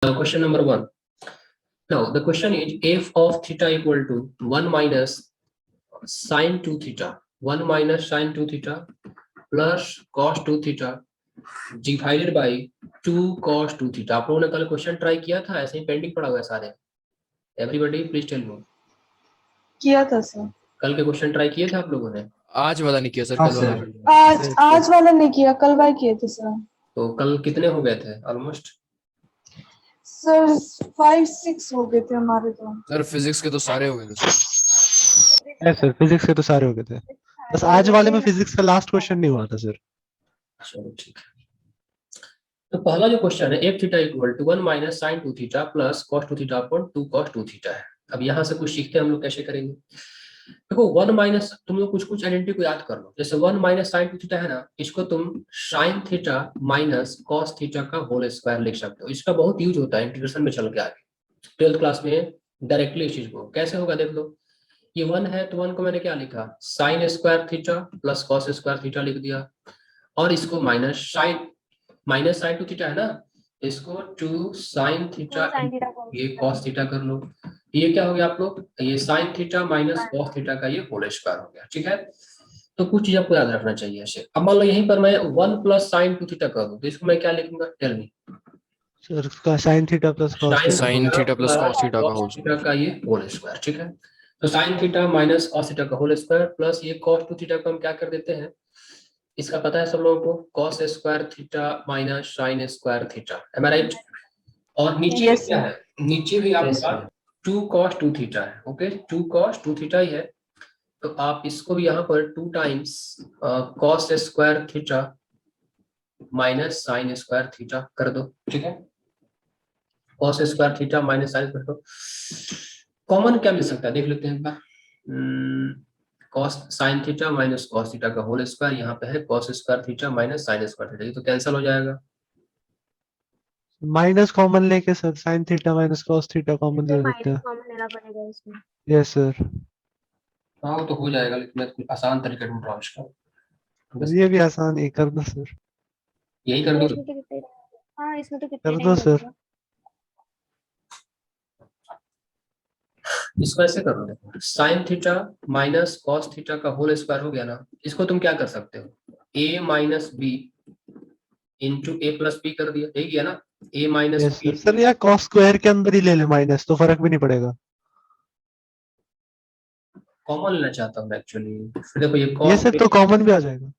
Question number 1. Now the question is f of theta equal to 1 minus sin 2 theta, 1 minus sin 2 theta plus cos 2 theta divided by 2 cos 2 theta. आप लोगों ने कल question try किया था, ऐसे ही pending पड़ा हुआ है सारे? Everybody please tell me. किया था सर। कल के क्वेश्चन ट्राई किए थे आप लोगों ने? आज वाला नहीं किया सर, हाँ कल सर। वाला। आज वाला नहीं किया, कल वाला किए थे सर। तो कल कितने हो गए थे ऑलमोस्ट? सर 5-6 हो गए थे हमारे तो। सर फिजिक्स के तो सारे हो गए थे सर। है सर, फिजिक्स के तो सारे हो गए थे, बस आज वाले में फिजिक्स का लास्ट क्वेश्चन नहीं हुआ था सर। चलो ठीक है। तो पहला जो क्वेश्चन है F theta equal to 1 minus sine 2 theta plus cos 2 theta upon 2 cos 2 theta है। अब यहाँ से कुछ सीखते हैं हम लोग, कैसे करेंगे। देखो 1 माइनस, तुम लोग कुछ आइडेंटिटी को याद कर लो। जैसे 1 माइनस साइन 2 थीटा है ना, इसको तुम sign theta minus cos theta का होल स्क्वायर लिख सकते हो। इसका बहुत यूज होता है इंटीग्रेशन में चल के आगे 12th क्लास में डायरेक्टली। इस चीज को कैसे होगा देख लो। ये 1 है तो 1 को मैंने क्या लिखा, sign square theta plus cos square theta लिख दिया, और इसको माइनस साइन 2 थीटा है ना, इसको 2 साइन थीटा, ये कॉस थीटा कर लो। ये क्या हो गया आप लोग, ये sine theta minus cos theta का ये होल स्क्वायर हो गया। ठीक है, तो कुछ चीज आपको याद रखना चाहिए ऐसे। अब मान लो यहीं पर मैं 1 प्लस साइन 2 थीटा कर दूं, तो इसको मैं क्या लिखूंगा, टेल मी। सर उसका sign theta plus cos sine theta plus cos theta का होल थीटा का ये होल स्क्वायर। ठीक है, तो sign theta minus cos theta का होल स्क्वायर प्लस ये कॉस 2 थीटा को हम क्या कर देते हैं, इसका पता है सब लोगों को, cos square theta minus sine square theta, am I right. और नीचे Yes, क्या है, नीचे भी आपका 2 cos 2 थीटा है। ओके, 2 cos 2 थीटा ही है, तो आप इसको भी यहाँ पर 2 times cos square theta minus sine square theta कर दो। ठीक है, cos square theta minus sine कर दो। कॉमन क्या मिल सकता है देख लेते हैं एक बार। Cos sine theta minus cos theta का होल स्क्वायर, यहाँ पे है cos square theta minus sine square theta, ये तो कैंसिल हो जाएगा। माइनस कॉमन लेके sir sine theta minus cos theta common ले लेते हैं। कॉमन लेना पड़ेगा इसमें। यस सर, हाँ वो तो हो जाएगा, लेकिन मैं कुछ आसान तरीके ढूंढ रहा हूँ इसका। बस ये भी आसान है, कर दो सर, यही कर दो। इसमें तो कितने, हाँ इसमें तो कितने कर टाइम दो सर। लगेगा। इसको ऐसे कर लो, sine theta minus cos theta का होल स्क्वायर हो गया ना, इसको तुम क्या कर सकते हो, a minus b into a plus b कर दिया, यही किया ना, a minus yes b. Sir, sir या कॉस स्क्वायर के अंदर ही ले ले माइनस, तो फर्क भी नहीं पड़ेगा। कॉमन लेना चाहता हूँ एक्चुअली, फिर देखो ये ये कॉस सर तो कॉमन भी आ जाएगा।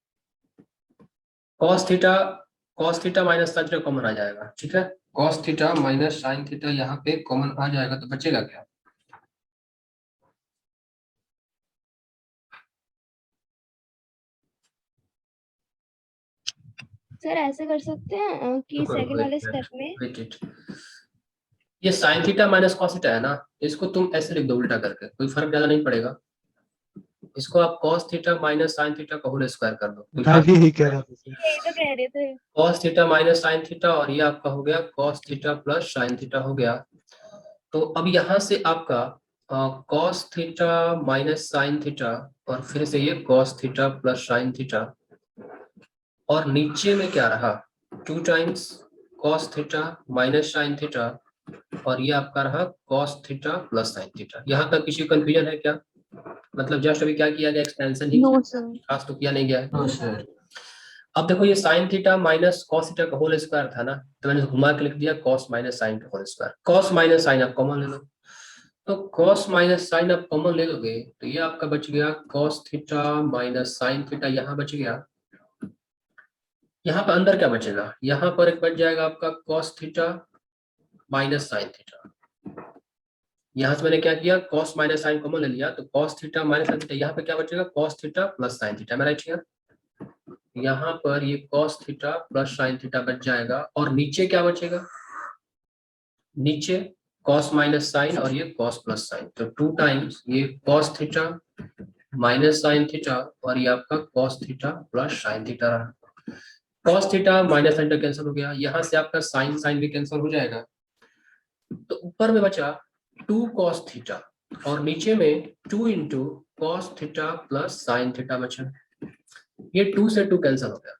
Cos theta minus sine theta common आ जाएगा। ठीक है, cos theta minus sine theta यहाँ पे कॉमन आ जाएगा, तो बचेगा क्या, सर ऐसे कर सकते हैं कि सेकंड वाले स्टेप में वेट इट, ये sine theta minus cos theta है ना, इसको तुम ऐसे लिख दो उल्टा करके, कोई फर्क ज्यादा नहीं पड़ेगा। इसको आप cos theta minus sine theta का होल स्क्वायर कर दो, मैं भी यही कह रहा था सर। यही तो कह रहे थे। cos theta minus sine theta, और ये आपका हो गया cos theta plus sine theta हो गया। तो अब यहाँ से आपका cos theta minus sine theta, और फिर से ये cos theta plus sine theta, और नीचे में क्या रहा, 2 times cos theta minus sine theta, और ये आपका रहा cos theta plus sign theta. यहाँ तक किसी कंफ्यूजन है क्या, मतलब जस्ट अभी क्या किया गया, एक्सटेंशन ही नो किया, सर। खास तो किया नहीं गया है। हाँ सर। अब देखो ये sine theta minus cos theta का होल स्क्वायर था ना, तो मैंने घुमा के लिख दिया कॉस माइनस साइन का whole square. Cos minus sine आप कॉमन ले लो, तो कॉस माइनस साइन आप कॉमन ले लोगे, तो ये आपका बच गया cos theta minus sine theta, यहाँ बच गया। यहाँ पर अंदर क्या बचेगा, यहाँ पर एक बच जाएगा आपका cos theta minus sine theta. यहाँ से मैंने क्या किया, कॉस माइनस साइन कॉमन ले लिया, तो cos theta minus sine theta, यहाँ पे क्या बचेगा, cos theta plus sine theta. मैं राइट हियर, यहाँ पर ये cos theta plus sine theta बच जाएगा, और नीचे क्या बचेगा, नीचे cos माइनस साइन और ये cos प्लस साइन, तो 2 टाइम्स ये cos theta minus sine theta, और ये आपका cos theta plus sine theta रहा। cos theta minus sine theta cancel हो गया, यहाँ से आपका साइन साइन भी कैंसिल हो जाएगा, तो ऊपर में बचा 2 cos थीटा, और नीचे में 2 into cos theta plus sine theta बचा। ये 2 से 2 कैंसिल हो गया,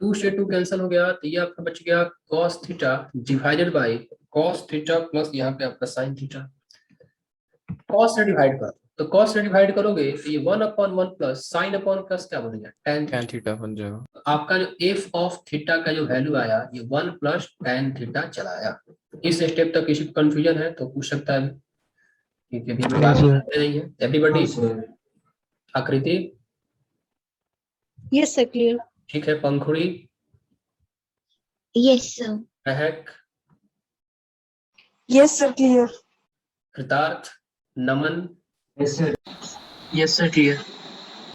2 से 2 कैंसिल हो गया, तो ये आपका बच गया cos theta divided by cos theta plus यहाँ पे आपका sin थीटा। cos से डिवाइड कर, तो cos से डिवाइड करोगे तो ये 1/1 प्लस sin अपॉन प्लस क्या बनेगा tan tan थीटा बन जाएगा। तो आपका जो f ऑफ थीटा का जो वैल्यू आया ये 1 प्लस tan थीटा चला आया। इस स्टेप तक किसी को कंफ्यूजन है तो पूछ सकता है, क्योंकि अभी हम बात कर रही है। एवरीबॉडी आकृति Yes, sir. Clear. ठीक है, पंखुड़ी, Yes, sir. महक, Yes, sir, clear. कृतार्थ, नमन, Yes sir, clear.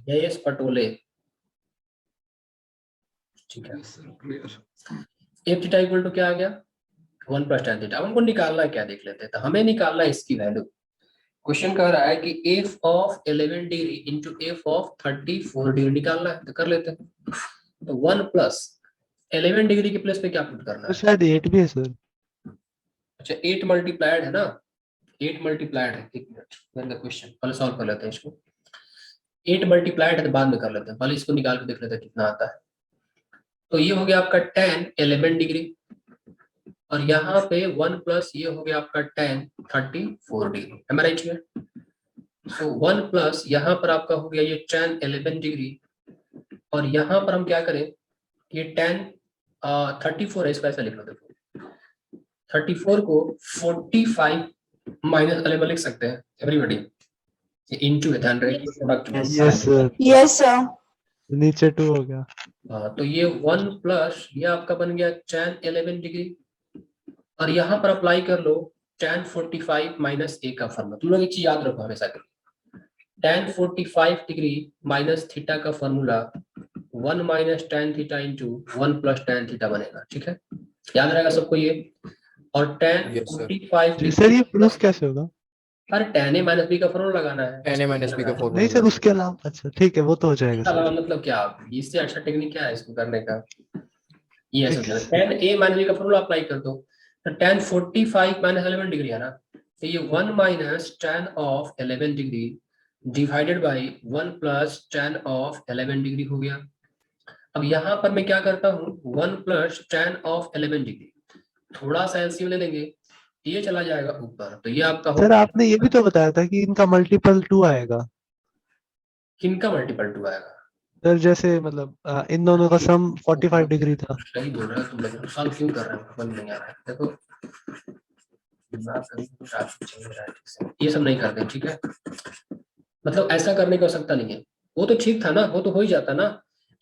Jayesh Patole, ठीक है। एफ थीटा इक्वल टू क्या आ गया 1 प्लस tan थीटा। अब हमको निकालना है क्या देख लेते हैं, तो हमें निकालना है इसकी वैल्यू। क्वेश्चन कह रहा है कि F of 11 degree into F of 34 degree निकालना है, तो कर लेते हैं। तो 1 प्लस 11 डिग्री के प्लेस पे क्या पुट करना तो है? शायद 8 भी है सर। अच्छा 8 मल्टीप्लाइड है ना, 8 मल्टीप्लाइड है। एक मिनट मैंने क्वेश्चन पहले सॉल्व कर लेते हैं इसको। 8 मल्टीप्लाइड है तो बाद में कर लेते हैं, पहले इसको निकाल के देख लेते हैं कितना आता है। तो ये हो गया आपका tan 11 डिग्री और यहाँ पे 1 प्लस ये हो गया आपका tan 34 degree. Am I right here? So 1 plus यहाँ पर आपका हो गया ये tan 11 डिग्री और यहाँ पर हम क्या करें, ये tan 34 है, इसको ऐसा लिख लो। देखो 34 को 45 माइनस 11 लिख सकते हैं एवरीबॉडी, इनटू है, ध्यान रखिए प्रोडक्ट में। Yes sir, Yes, sir. नीचे 2 हो गया। तो ये 1 प्लस ये आपका बन गया tan 11 डिग्री और यहाँ पर अप्लाई कर लो tan 45 माइनस ए का फॉर्मूला। तुम लोग एक चीज याद रखो हमेशा के लिए, tan 45 डिग्री माइनस थीटा का formula 1 minus tan theta into 1 plus tan theta बनेगा। ठीक है, याद रहेगा सबको ये। और tan Yes, sir. 45 जी सर, ये प्रूफ कैसे होगा? अरे tan a माइनस बी का फॉर्मूला लगाना है। tan a minus b का फॉर्मूला। नहीं सर, उसके अलावा अच्छा ठीक है, वो तो हो जाएगा इसका अलावा सर। मतलब क्या, इससे अच्छा टेक्निक क्या है इसको करने का, ये ऐसा होता है। tan a माइनस b का फॉर्मूला अप्लाई कर दो, तो tan 45 माइनस 11 डिग्री है ना, तो ये 1 minus tan of 11 degree divided by 1 plus tan of 11 degree हो गया। अब यहाँ पर मैं क्या करता हूँ 1 प्लस tan ऑफ 11 डिग्री, थोड़ा सा एलसीएम ले लेंगे, ये चला जाएगा ऊपर, तो ये आपका सर आपने ये भी तो बताया था कि इनका मल्टीपल 2 आएगा। किनका मल्टीपल 2 आएगा? सर जैसे मतलब इन दोनों का सम 45 डिग्री था। सही बोल रहे हो तुम लोग, सॉल्व क्यों कर रहे हो, समझ नहीं आ रहा है। देखो दिमाग कभी कुछ आपको चल रहा है ठीक से, ये सब नहीं करते ठीक है, मतलब ऐसा करने की आवश्यकता नहीं है। वो तो ठीक था ना, वो तो हो ही जाता ना,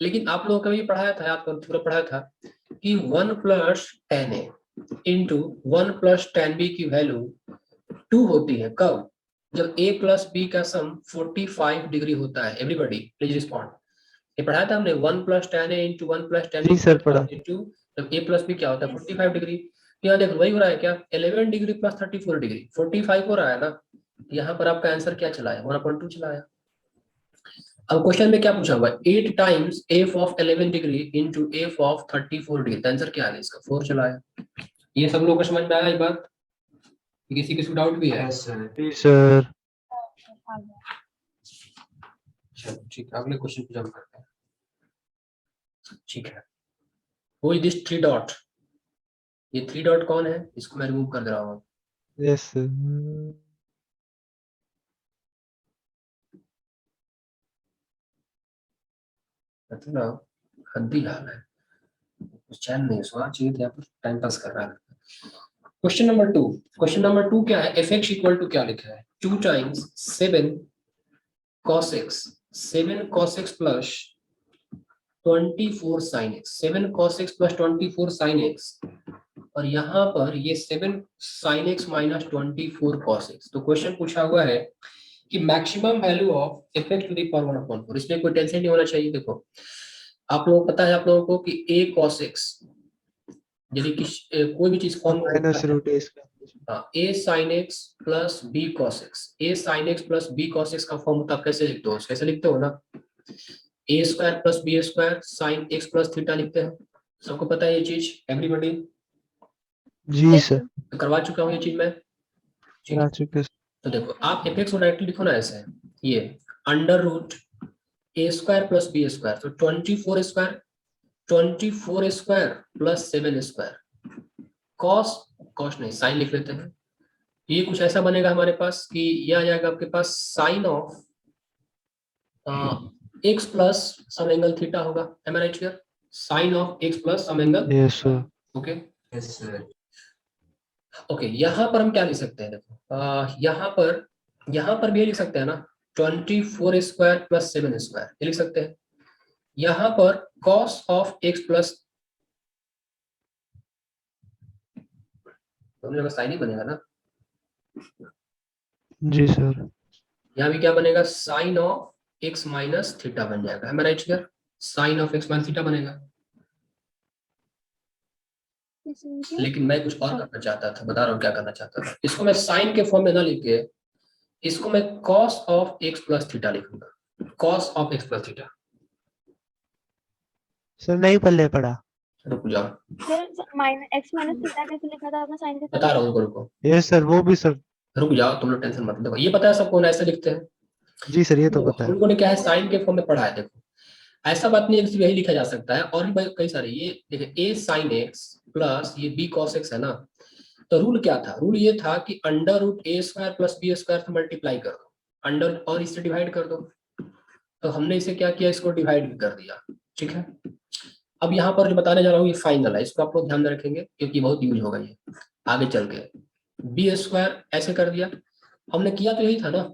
लेकिन आप लोगों को भी पढ़ाया था, आपको पूरा पढ़ाया था कि 1 plus tan a into 1 plus tan b की वैल्यू 2 होती है। कब? जब a प्लस b का सम 45 डिग्री होता है। Everybody please respond. ये पढ़ाया था हमने 1 plus tan a into 1 plus tan जी सर, पढ़ा। इंटू जब a प्लस b क्या होता है 45 डिग्री। यहाँ देखो वही हो रहा है क्या, 11 डिग्री प्लस 34 डिग्री 45 हो रहा है ना, यहाँ पर आपका आंसर क्या चला है 1/2 चला है। अब क्वेश्चन में क्या पूछा हुआ है 8 times f of 11 degree into f of 34 degree, answer क्या है इसका 4 चला है। ये सब लोगों को समझ में आया ये बात, किसी किसी डाउट भी है? जी सर। चलो ठीक है, अगले क्वेश्चन पे जंप करते हैं। ठीक है, वो दिस 3 डॉट, ये 3 डॉट कौन है, इसको मैं रिमूव कर दे रहा हूँ। Yes sir. मतलब हद्दी हाल है, कुछ चैन नहीं, सुना चाहिए था, पर टाइम पास कर रहा है। क्वेश्चन नंबर 2 क्या है, fx इक्वल टू क्या लिखा है 2 times 7 cos x, 7 cos x plus 24 sin x, 7 cos x plus 24 sin x, और यहाँ पर ये 7 sin x minus 24 cos x। तो क्वेश्चन पूछा हुआ है कि maximum value of fx to the power 1/4। इसमें कोई टेंशन नहीं होना चाहिए। देखो आप लोगों को पता है, आप लोगों को कि a cos x यदि कोई भी चीज फॉर्म माइनस रूट a इसका। a sin x plus b cos x, a sin x plus b cos x का फॉर्म होता है, कैसे लिखते हो, कैसे लिखते हो ना, a square plus b square sin x plus theta लिखते हैं। सबको पता है ये चीज एवरीबॉडी? जी सर, तो करवा चुका हूँ ये चीज मैं। ठीक है, आ चुके। तो देखो आप fx को डायरेक्टली लिखो ना ऐसे, ये under root a square plus b square, तो 24 square 24 square plus 7 square, cos नहीं साइन लिख लेते हैं। ये कुछ ऐसा बनेगा हमारे पास कि ये आ जाएगा आपके पास sine of x plus some angle theta होगा। Am I right here? Sine of x plus some angle, yes sir. Okay Yes, sir. Okay. यहाँ पर हम क्या लिख सकते हैं, देखो यहाँ पर भी ये लिख सकते हैं ना, 24 स्क्वायर प्लस 7 स्क्वायर, ये लिख सकते हैं। यहाँ पर cos of x plus, sine ही बनेगा ना, जी सर। यहाँ भी क्या बनेगा, sine of x minus theta बन जाएगा। है right here? Sine of x minus theta बनेगा। लेकिन मैं कुछ और करना चाहता था, बता रहा हूँ क्या करना चाहता था। इसको मैं साइन के फॉर्म में ना लिख के इसको मैं cos of x plus theta लिखूंगा। Cos of x plus theta. Sir नहीं पल्ले पड़ा। रुक जाओ, एक्स माइनस थीटा कैसे लिखा था आपने साइन के साथ? बता रहा हूँ, रुको यस सर, वो भी सर। रुक जाओ, तुम लोग टेंशन मत लो। देखो ये पता है सबको ना, ऐसे लिखते हैं। जी सर, ये तो पता है। हम लोगों ने क्या है, साइन के फॉर्म में पढ़ा है। देखो ऐसा बात नहीं है, सिर्फ यही लिखा जा सकता है, और भी कई सारे। ये देखिए a sin x प्लस ये b cos x है ना, तो रूल क्या था? रूल ये था कि under root a square plus b square से मल्टीप्लाई कर दो, अंडर और इससे डिवाइड कर दो। तो हमने इसे क्या किया, इसको डिवाइड भी कर दिया। ठीक है, अब यहाँ पर जो बताने जा रहा हूँ ये फाइनल है, इसको आप लोग ध्यान में रखेंगे क्योंकि बहुत यूज होगा ये आगे चल के। b स्क्वायर ऐसे कर दिया, हमने किया तो यही था ना।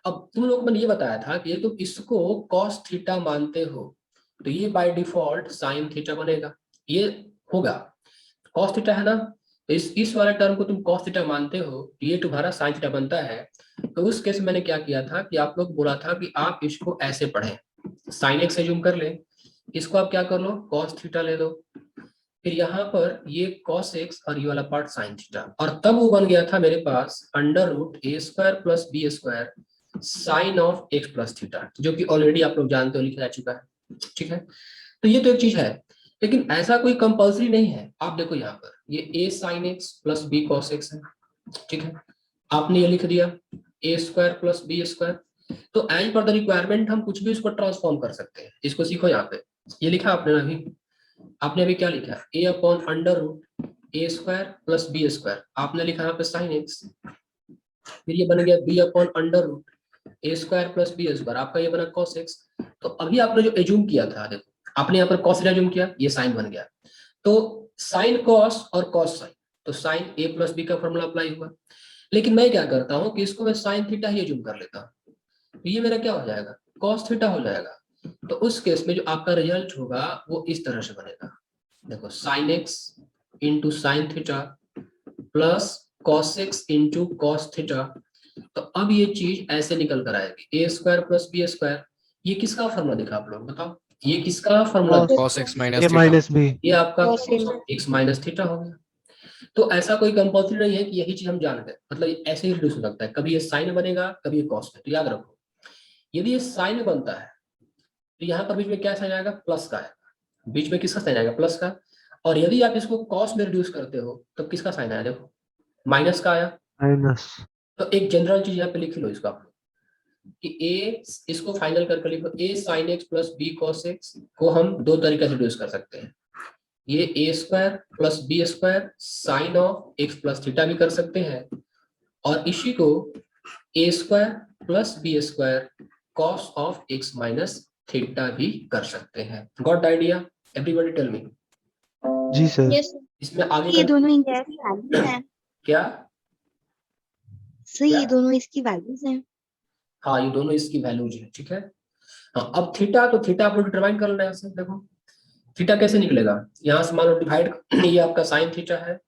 अब तुम लोग को मैंने ये बताया था कि तुम इसको cos थीटा मानते हो तो ये बाय डिफॉल्ट sin थीटा बनेगा, ये होगा। cos थीटा है ना, तो इस वाले टर्म को तुम cos थीटा मानते हो तो ये तुम्हारा sin थीटा बनता है। तो उस केस में मैंने क्या किया था कि आप लोग बोला था कि आप इसको ऐसे पढ़ें, sin x एज्यूम कर ले, इसको आप क्या कर लो, cos थीटा ले लो, फिर यहाँ पर ये cos x और ये वाला पार्ट sin थीटा, और तब वो बन गया था मेरे पास under root a square plus b square sine of x plus theta, जो कि ऑलरेडी आप लोग जानते हो, लिखा जा चुका है। ठीक है, तो ये तो एक चीज है, लेकिन ऐसा कोई कंपल्सरी नहीं है। आप देखो यहाँ पर ये a sine x plus b cos x है। ठीक है, आपने ये लिख दिया a square plus b square. तो एज पर द रिक्वायरमेंट हम कुछ भी इसको ट्रांसफॉर्म कर सकते हैं। इसको सीखो, यहाँ पे ये लिखा आपने अभी क्या लिखा, a upon under root a square plus b square, आपने लिखा यहाँ पे साइन एक्स, फिर ये बन गया b upon under root a square plus b square, आपका ये बना cos x। तो अभी आपने जो एज्यूम किया था, देखो आपने यहाँ पर cos थीटा एज्यूम किया, ये साइन बन गया, तो साइन cos और cos साइन, तो साइन a प्लस b का फॉर्मूला अप्लाई हुआ। लेकिन मैं क्या करता हूँ कि इसको मैं साइन थीटा ही एज्यूम कर लेता हूँ, तो ये मेरा क्या हो जाएगा, cos थीटा हो जाएगा। तो उस केस में जो आपका रिजल्ट होगा वो इस तरह से बनेगा, देखो sine x into sine theta plus cos x into cos theta. तो अब ये चीज ऐसे निकल कर आएगी, a square plus b square. ये किसका फॉर्मूला देखा आप लोग, बताओ ये किसका formula? cos x minus A theta। Minus B. ये आपका x माइनस थीटा हो गया। तो ऐसा कोई कंपल्सरी नहीं है कि यही चीज हम जान गए, मतलब ऐसे ही रिड्यूस हो सकता है, कभी ये साइन बनेगा कभी ये कॉस में। तो याद रखो, यदि ये साइन बनता है तो यहाँ पर बीच में क्या साइन आएगा, प्लस का आएगा, बीच में किसका साइन आएगा, प्लस का। और यदि आप इसको कॉस में रिड्यूस करते हो तो किसका साइन आया, देखो माइनस का आया। माइनस। तो एक जनरल चीज यहाँ पे लिख लो इसको आप कि a, इसको फाइनल करके लिखो, a sin x plus b cos x को हम दो तरीके से रिड्यूस कर सकते हैं। ये a square plus b square sine of x plus theta भी कर सकते हैं, और इसी को a square plus b square cos of x minus theta भी कर सकते हैं। Got idea? Everybody tell me. जी सर। यस इसमें आगे ये का दोनों इनकी वैल्यूज हैं क्या? सर, ये दोनों इसकी वैल्यूज हैं। हाँ, ये दोनों इसकी वैल्यूज है। ठीक है, हाँ अब थीटा, तो थीटा आप लोग डिटरमाइन कर लेना है। देखो थीटा कैसे निकलेगा, यहाँ से मान लो डिवाइड, ये आपका साइन थीटा है,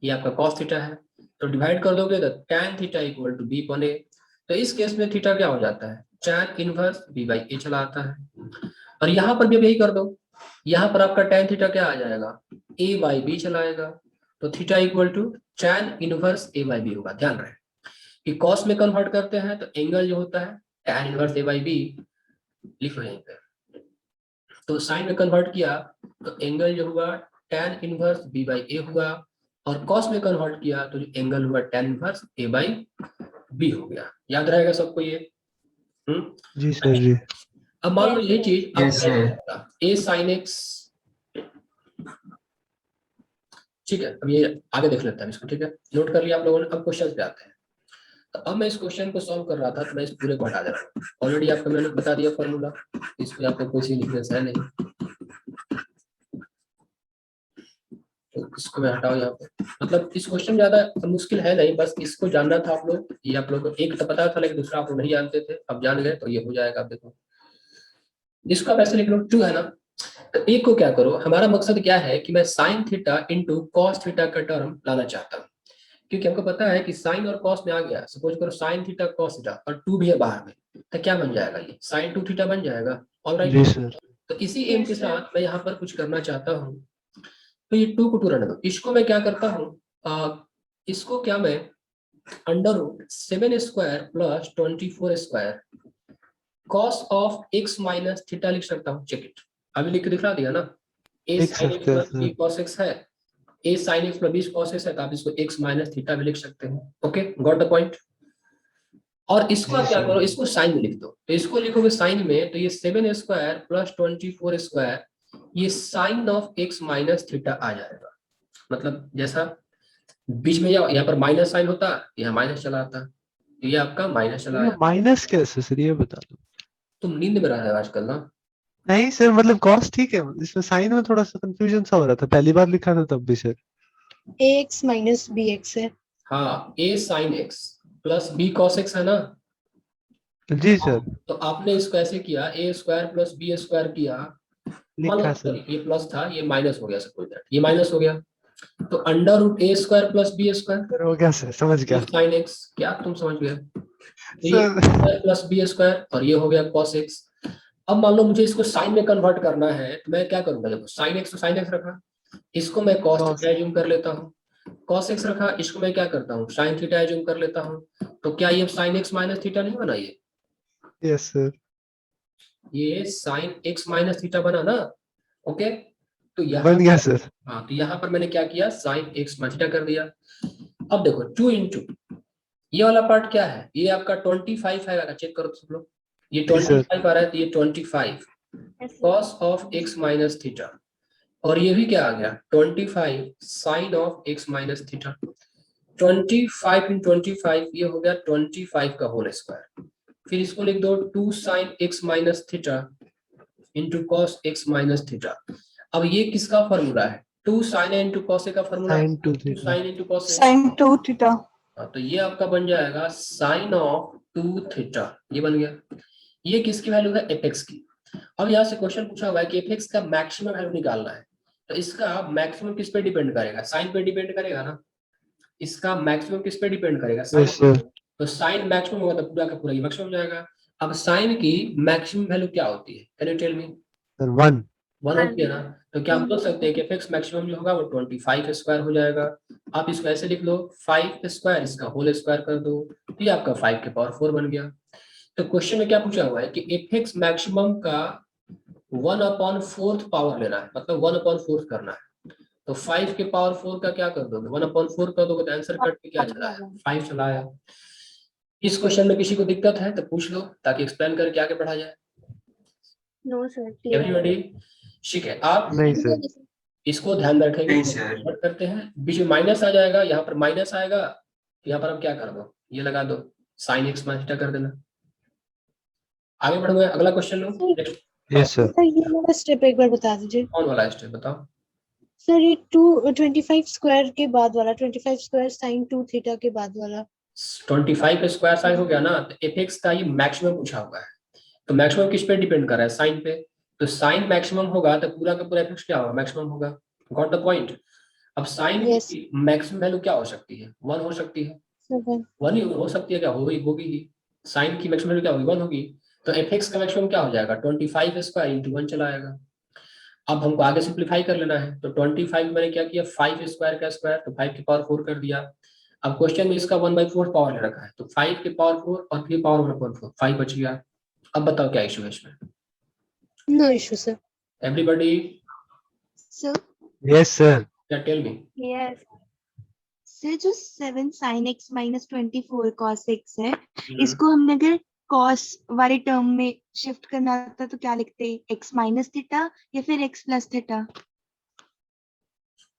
ये आपका कॉस थीटा है, तो डिवाइड कर दोगे तो tan theta equal to b upon a। तो इस केस में थीटा क्या हो जाता है, tan inverse b by a चला आता है। और यहाँ पर भी यही कर दो, यहाँ पर आपका tan थीटा क्या आ जाएगा, a बाई b चला आएगा, तो theta equal to tan inverse a by b होगा। ध्यान रहे कि कॉस में कन्वर्ट करते हैं तो एंगल जो होता है tan inverse a by b लिखो यहीं पे, तो साइन में कन्वर्ट किया तो एंगल जो हुआ tan inverse b by a हुआ, और कॉस में कन्वर्ट किया तो जो एंगल हुआ tan inverse a by b हो गया। याद रहेगा सबको ये? जी सर जी। अब मान लो यही चीज Yes, sir. a sin x ठीक है, अब ये आगे देख लेते हैं इसको। ठीक है, नोट कर लिया आप लोगों ने। अब क्वेश्चन पे आते हैं। तो अब मैं इस क्वेश्चन को सॉल्व कर रहा था, तो मैं इस पूरे को हटा दे रहा हूँ। ऑलरेडी आपको मैंने बता दिया फॉर्मूला, इसमें आपको कोई सिग्निफिकेंस है नहीं, तो इसको मैं हटाऊं यहाँ पे। मतलब इस क्वेश्चन ज्यादा मुश्किल है नहीं, बस इसको जानना था आप लोग। ये आप लोग को एक तो पता था, लेकिन दूसरा आप लोग नहीं जानते थे, अब जान गए तो ये हो जाएगा। आप देखो, इसको आप ऐसे लिख लो, 2 है ना। तो एक को क्या करो, हमारा मकसद क्या है कि मैं sine theta into cos theta का टर्म लाना चाहता हूँ, क्योंकि हमको पता है कि साइन और कॉस में आ गया। सपोज करो साइन थीटा कॉस थीटा और 2 भी है बाहर में, तो क्या बन जाएगा, ये साइन 2 थीटा बन जाएगा। ऑलराइट, जी सर। तो इसी एम के साथ मैं यहाँ पर कुछ करना चाहता हूँ। तो ये 2 को 2 रहने दो, इसको मैं क्या करता हूँ, इसको क्या मैं under root 7 square plus 24 square cos of x minus theta लिख सकता हूँ। चेक इट, अभी लिख के दिखा दिया ना। a लिख sin x सकते हैं प्लस b cos x है, a sin x plus b cos x है, तो आप इसको x माइनस थीटा भी लिख सकते हो। Okay, got the point. और इसको आप क्या करो, इसको साइन में लिख दो। तो इसको लिखोगे साइन में, तो ये 7 स्क्वायर प्लस 24 स्क्वायर, ये sine of x minus theta आ जाएगा। मतलब जैसा बीच में यहाँ पर माइनस साइन होता, यहाँ माइनस चला आता, तो ये आपका माइनस चला आया। माइनस कैसे सर, ये बता दो। तुम नींद में रहा है आजकल ना। नहीं सर, मतलब कॉस ठीक है, इसमें साइन में थोड़ा सा कंफ्यूजन सा हो रहा था, पहली बार लिखा था तब भी सर। ax माइनस bx है। हाँ, a sin x plus b cos x है ना। जी सर। तो आपने इसको ऐसे किया, a square plus b square किया, मान लो लिखा सर। ये प्लस था, ये माइनस हो गया, सपोज दैट ये माइनस हो गया, तो under root a square plus b square sir हो गया सर, समझ गया sin x, क्या तुम समझ गए। तो ये sir. Square plus b square और ये हो गया cos x। अब मान लो मुझे इसको साइन में कन्वर्ट करना है, तो मैं क्या करूंगा, देखो साइन x तो साइन x रखा, इसको मैं cos Cos। थीटा एज्यूम कर लेता हूँ। cos x रखा, इसको मैं क्या करता हूँ, sin थीटा एज्यूम कर लेता हूँ। तो क्या ये sin x माइनस थीटा नहीं बना, यस सर। ये sin x माइनस थीटा बना ना। ओके, तो यहाँ बन गया सर। हाँ, तो यहाँ पर मैंने क्या किया, sin x माइनस थीटा कर दिया। अब देखो 2 इंटू ये वाला पार्ट क्या है, ये आपका 25 आएगा, चेक करो सब लोग, ये जी सर। 25 आ रहा है, तो ये 25 cos of x minus theta, और ये भी क्या आ गया 25 sin of x minus theta. 25 इन 25 ये हो गया 25 का होल स्क्वायर। फिर इसको लिख दो 2 sin x minus theta into cos x minus theta. अब ये किसका फॉर्मूला है, 2 sin इंटू cos का फॉर्मूला है, sin 2 2 theta. sin into cos। sin 2 theta. तो ये आपका बन जाएगा sin ऑफ 2 थीटा, ये बन गया। ये किसकी वैल्यू है, fx की। अब यहाँ से क्वेश्चन पूछा हुआ है कि fx का मैक्सिमम वैल्यू निकालना है, तो इसका मैक्सिमम किस पे डिपेंड करेगा, साइन पे डिपेंड करेगा ना। इसका मैक्सिमम किस पे डिपेंड करेगा, साइन। Yes sir. तो साइन मैक्सिमम होगा तो पूरा का पूरा ये मैक्सिमम हो जाएगा। अब साइन की मैक्सिमम वैल्यू क्या होती है, can you tell me. Sir 1। 1 होती है ना, तो क्या हम बोल सकते हैं कि fx मैक्सिमम जो होगा वो 25 स्क्वायर हो जाएगा। आप इसको ऐसे लिख लो 5 स्क्वायर, इसका होल स्क्वायर कर दो, तो ये आपका 5 के पावर 4 बन गया। तो क्वेश्चन में क्या पूछा हुआ है कि fx मैक्सिमम का 1/4 पावर लेना है, मतलब 1/4 करना है। तो 5 के पावर 4 का क्या कर दोगे, 1/4 कर दोगे, तो आंसर कट के क्या चला है, 5 चला आया। इस क्वेश्चन में किसी को दिक्कत है तो पूछ लो, ताकि एक्सप्लेन करके आगे बढ़ा जाए। नो सर, एवरीबॉडी ठीक है, आप नहीं सर। इसको ध्यान रखेंगे। नहीं सर। नोट करते हैं, बीच में माइनस आ जाएगा, यहाँ पर माइनस आएगा, तो यहाँ पर हम क्या कर दो, ये लगा दो, साइन एक्स माइनस थीटा कर देना। आगे बढ़ोगे, अगला क्वेश्चन लो। Next, yes sir. सर ये वाला स्टेप एक बार बता दीजिए। कौन वाला स्टेप बताओ। सर ये 25 स्क्वायर के बाद वाला, 25 स्क्वायर sin 2 थीटा के बाद वाला। 25 स्क्वायर साइन हो गया ना, तो एफ का ये मैक्सिमम पूछा हुआ है, तो मैक्सिमम किस पे डिपेंड कर रहा है, साइन पे। तो साइन मैक्सिमम होगा तो पूरा का पूरा एफ क्या होगा, मैक्सिमम होगा। Got the point. अब साइन Yes. की मैक्सिमम वैल्यू क्या हो सकती है, 1 हो सकती है, 1 ही हो सकती है, क्या होगी ही। साइन की मैक्सिमम वैल्यू क्या होगी, 1 होगी। तो एफ का मैक्सिमम क्या हो जाएगा, 25 स्क्वायर इंटू 1 चला आएगा। अब हमको आगे सिंप्लीफाई कर लेना है, तो 25 मैंने क्या किया, 5 स्क्वायर का स्क्वायर, तो 5 की पावर 4 कर दिया। अब क्वेश्चन में इसका 1/4 पावर ले रखा है, तो 5 के पावर 4 और फिर पावर 1/4, 5 बच गया। अब बताओ क्या इशू है इसमें, no issue sir. Everybody sir yes sir. क्या, टेल मी। यस सर, जो 7 sin x minus 24 cos x है, इसको हमने अगर cos वाले टर्म में शिफ्ट करना था तो क्या लिखते, x माइनस थीटा या फिर x प्लस थीटा।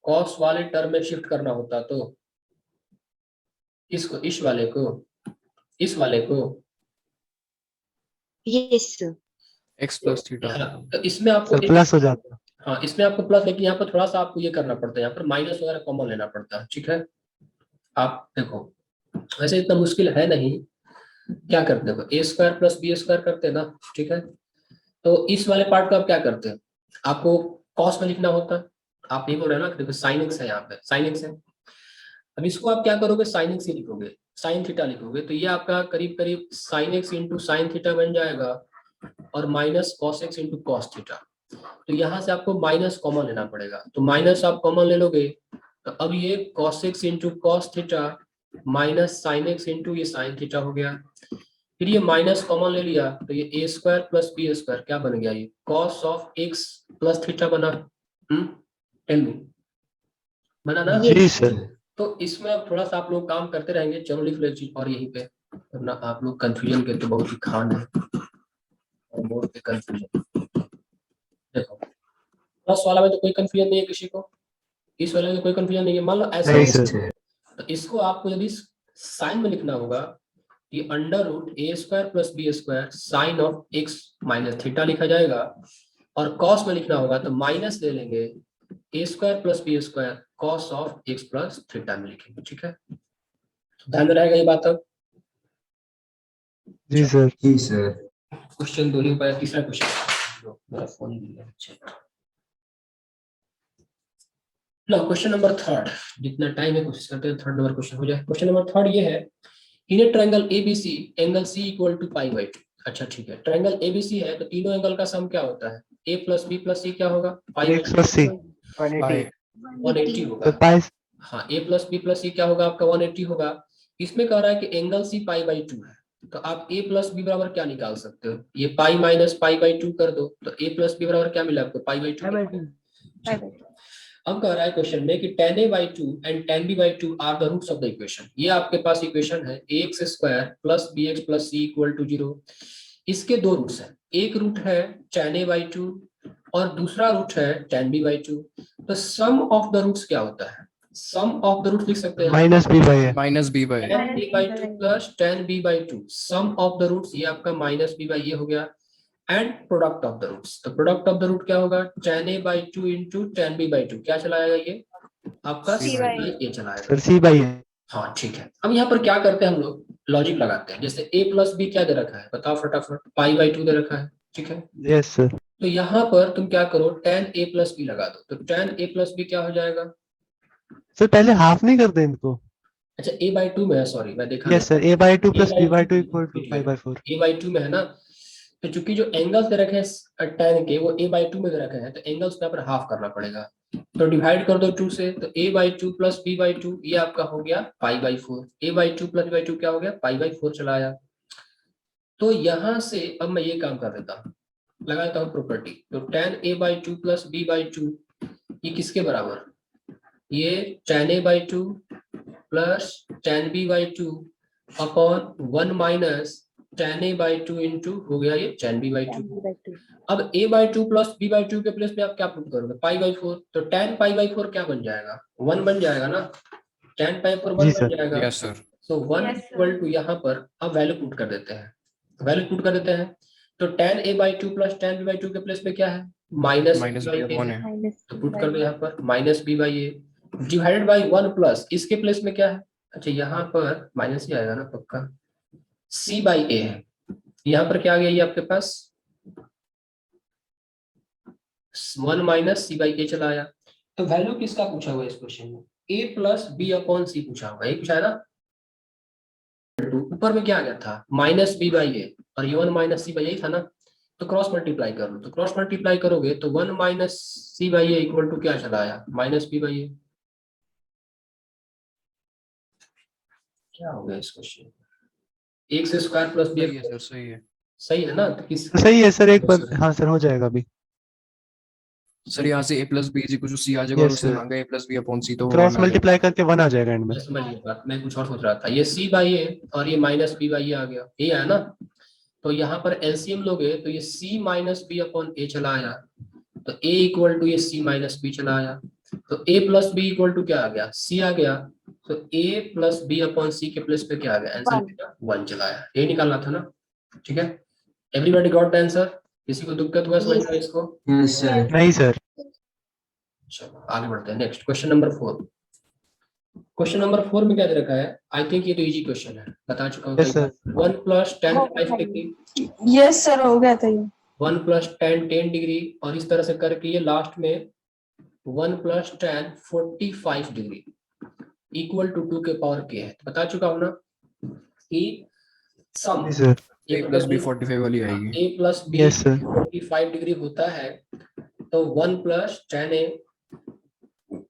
कॉस वाले टर्म में शिफ्ट करना होता तो इसको, इस वाले को, इस वाले को, yes sir. x plus theta. हाँ, तो इसमें आपको सर प्लस हो जाता है। हाँ इसमें आपको प्लस, लेकिन यहाँ पर थोड़ा सा आपको ये करना पड़ता है, यहाँ पर माइनस वगैरह कॉमन लेना पड़ता है, ठीक है। आप देखो वैसे इतना मुश्किल है नहीं, क्या करते हो, ए स्क्वायर प्लस बी स्क्वायर करते हैं ना, ठीक है। तो इस वाले पार्ट को आप क्या करते हैं, आपको कॉस में लिखना होता है, आप ये बोल रहे हो ना, देखो साइन एक्स है, यहाँ पे साइन एक्स है। अब इसको आप क्या करोगे, साइन एक्स ही लिखोगे, साइन थीटा लिखोगे, तो ये आपका करीब करीब sine x into sine theta बन जाएगा, और minus cos x into cos theta. तो यहाँ से आपको माइनस कॉमन लेना पड़ेगा, तो माइनस आप कॉमन ले लोगे, तो अब ये cos x into cos theta minus sine x into ये साइन थीटा हो गया। फिर ये माइनस कॉमन ले लिया, तो ये ए स्क्वायर प्लस बी स्क्वायर क्या बन गया, ये cos of x plus theta बना। टेल मी, बना ना। जी सर। तो इसमें अब थोड़ा सा आप लोग काम करते रहेंगे, चलो लिख लो चीज और यहीं पे, वरना आप लोग कंफ्यूजन के तो बहुत ही खान है, और मोड पे कंफ्यूजन। देखो प्लस वाला में तो कोई कंफ्यूजन नहीं है किसी को, इस वाले में तो कोई कंफ्यूजन नहीं है। मान लो ऐसा नहीं है, सर। तो इसको आपको यदि साइन में लिखना होगा, ये under root A square plus B square sine of x minus theta लिखा जाएगा, और कॉस में लिखना होगा तो माइनस ले लेंगे, a square plus B square cos of x plus theta में लिखेंगे, ठीक है। ध्यान में रहेगा ये बात। अब जी सर। जी सर। क्वेश्चन 2 ही पाया, तीसरा क्वेश्चन मेरा फोन भी है, लो क्वेश्चन नंबर 3, जितना टाइम है कोशिश करते हैं 3rd नंबर क्वेश्चन हो जाए। क्वेश्चन नंबर 3 ये है, in a triangle ABC angle C equal to pi by 2। अच्छा ठीक है, ट्रायंगल एबीसी है तो तीनों एंगल का सम क्या होता है, ए प्लस बी प्लस सी क्या होगा, पाई एक्स प्लस सी। 180 तो होगा। पाई। हाँ ए प्लस बी प्लस सी क्या होगा आपका 180 होगा। इसमें कह रहा है कि एंगल सी पाई बाई 2 है, तो आप ए प्लस बी बराबर क्या निकाल सकते हो, ये पाई माइनस पाई बाई 2 कर दो, तो ए प्लस बी बराबर क्या मिला आपको, पाई बाई 2। अब कह रहा है क्वेश्चन में कि tan a by 2 and tan b by 2 are the roots of the equation. ये आपके पास इक्वेशन है ax square plus bx plus c equal to 0। इसके दो रूट्स हैं, एक रूट है tan a by 2 और दूसरा रूट है tan b by 2। तो सम ऑफ द रूट्स क्या होता है, सम ऑफ द रूट्स लिख सकते हैं माइनस बी बाई है। Minus B by. tan b by 2 plus tan b by 2, sum of the roots ये आपका माइनस b बाई ये हो गया, and product of the roots. तो प्रोडक्ट ऑफ द रूट क्या होगा, tan a by 2 into tan b by 2 क्या चलाएगा ये आपका C by A। ये चलाएगा। सर सी बाई है। हाँ ठीक है, अब यहाँ पर क्या करते हैं हम लोग, लॉजिक लगाते हैं। जैसे a प्लस बी क्या दे रखा है बताओ फटाफट, पाई बाई 2 दे रखा है, ठीक है। Yes sir. तो यहाँ पर तुम क्या करो, tan a प्लस बी लगा दो, तो tan a प्लस बी क्या हो जाएगा, सर पहले हाफ नहीं करते इनको। अच्छा a by 2 में है, सॉरी मैं देखा yes sir, A by 2 plus B by 2 नहीं। Equal to pi by 4। a by 2 में है ना, तो चूंकि जो एंगल्स दे रखे हैं tan के वो a by 2 में दे रखे हैं, तो एंगल्स को यहाँ पर हाफ करना पड़ेगा, तो डिवाइड कर दो 2 से, तो a by 2 plus b by 2 ये आपका हो गया पाई by 4। a by 2 plus b by 2 क्या हो गया, पाई बाई 4 चला आया। तो यहाँ से अब मैं ये काम कर देता हूँ, लगा देता हूँ प्रॉपर्टी, तो tan a by 2 plus b by 2 ये किसके बराबर, ये tan a by 2 plus tan b by 2 upon 1 minus tan a by 2 into हो गया ये tan b by 2। अब a by 2 plus b by 2 के प्लेस पे आप क्या पुट करोगे, पाई बाई 4, तो tan पाई बाई 4 क्या बन जाएगा, 1 बन जाएगा ना, tan पाई 4 1 जी बन सर। जाएगा। Yes sir. So 1 equal to यहाँ पर अब वैल्यू पुट कर देते हैं, वैल्यू पुट कर देते हैं, तो tan a by 2 plus tan b by 2 के प्लेस पे क्या है, minus minus b b by upon a, है। तो पुट कर दो यहाँ पर minus b by a divided by 1 plus इसके प्लेस में क्या है, अच्छा यहाँ पर माइनस ही आएगा ना पक्का, c by a है, यहाँ पर क्या आ गया ये आपके पास 1 माइनस सी बाई ए चला आया। तो वैल्यू किसका पूछा हुआ है इस क्वेश्चन में, a प्लस बी अपॉन सी पूछा होगा, ये पूछा है ना। ऊपर में क्या आ गया था माइनस बी बाई ए, और ये 1 माइनस सी बाई ए था ना, तो क्रॉस मल्टीप्लाई कर लो, तो क्रॉस मल्टीप्लाई करोगे तो 1 minus c by a equal to क्या चला आया, माइनस बी बाई ए। क्या हो गया इस क्वेश्चन में, एक्स स्क्वायर प्लस बी सही है सर, सही है। सही है ना, तो किस सही है सर, एक Yes, बार sir. हाँ सर हो जाएगा अभी। सर यहाँ से a plus b equal to c आ जाएगा, और Yes, उससे sir. मांगा a plus b upon c, तो क्रॉस मल्टीप्लाई करके 1 आ जाएगा एंड में। मैं समझ गया बात, मैं कुछ और सोच रहा था, ये सी बाई ए और ये माइनस बी बाई ए आ गया, ये आया ना। तो यहाँ पर एलसीएम लोगे तो ये सी माइनस बी अपॉन ए चला आया, तो ए इक्वल टू ये सी माइनस बी चला आया। तो a plus b equal to क्या आ गया, c आ गया। तो a plus b upon c के प्लेस पे क्या आ गया, आंसर बेटा 1 चला आया। यही निकालना था ना, ठीक है। Everybody got the answer? किसी को दिक्कत हुआ समझ में इसको? Yes, sir. नहीं सर। चलो आगे बढ़ते हैं। Next question number 4। Question number 4 में क्या दे रखा है? आई थिंक ये तो इजी क्वेश्चन है, बता चुका हूँ। Yes, sir. 1 plus ten 5 degree, yes sir हो गया था ये। 1 प्लस टेन 10 डिग्री, और इस तरह से करके ये लास्ट में 1 plus ten 45 degree equal to 2 के पावर के है। बता चुका हूँ ना कि सम जी सर। a प्लस बी 45 वाली आएगी। a plus b Yes, sir. 45 degree होता है, तो 1 plus ten a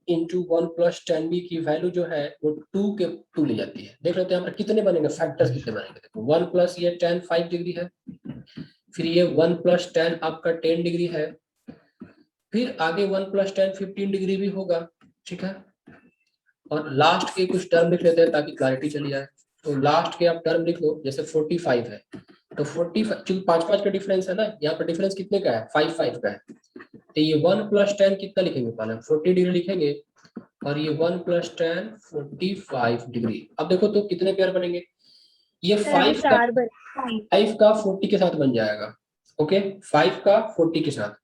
into 1 plus ten b की वैल्यू जो है वो 2 ले जाती है। देख लेते हैं यहाँ पर कितने बनेंगे, फैक्टर्स कितने बनेंगे। देखो 1 प्लस ये टेन 5 डिग्री है, फिर ये 1 प्लस टेन आपका 10 डिग्री है, फिर आगे 1 प्लस टेन 15 डिग्री भी होगा, ठीक है। और लास्ट के कुछ टर्म लिख लेते हैं ताकि क्लैरिटी चली जाए। तो लास्ट के आप टर्म लिख लो, जैसे 45 है तो 45, चूंकि 5 का डिफरेंस है ना, यहाँ पर डिफरेंस कितने का है, 5 का है। तो ये 1 प्लस टेन कितना लिखेंगे, पहले 40 डिग्री लिखेंगे, और ये 1 प्लस टेन 45 डिग्री। अब देखो तो कितने पेयर बनेंगे, ये 5 का 40 के साथ बन जाएगा। ओके, 5 का 40 के साथ।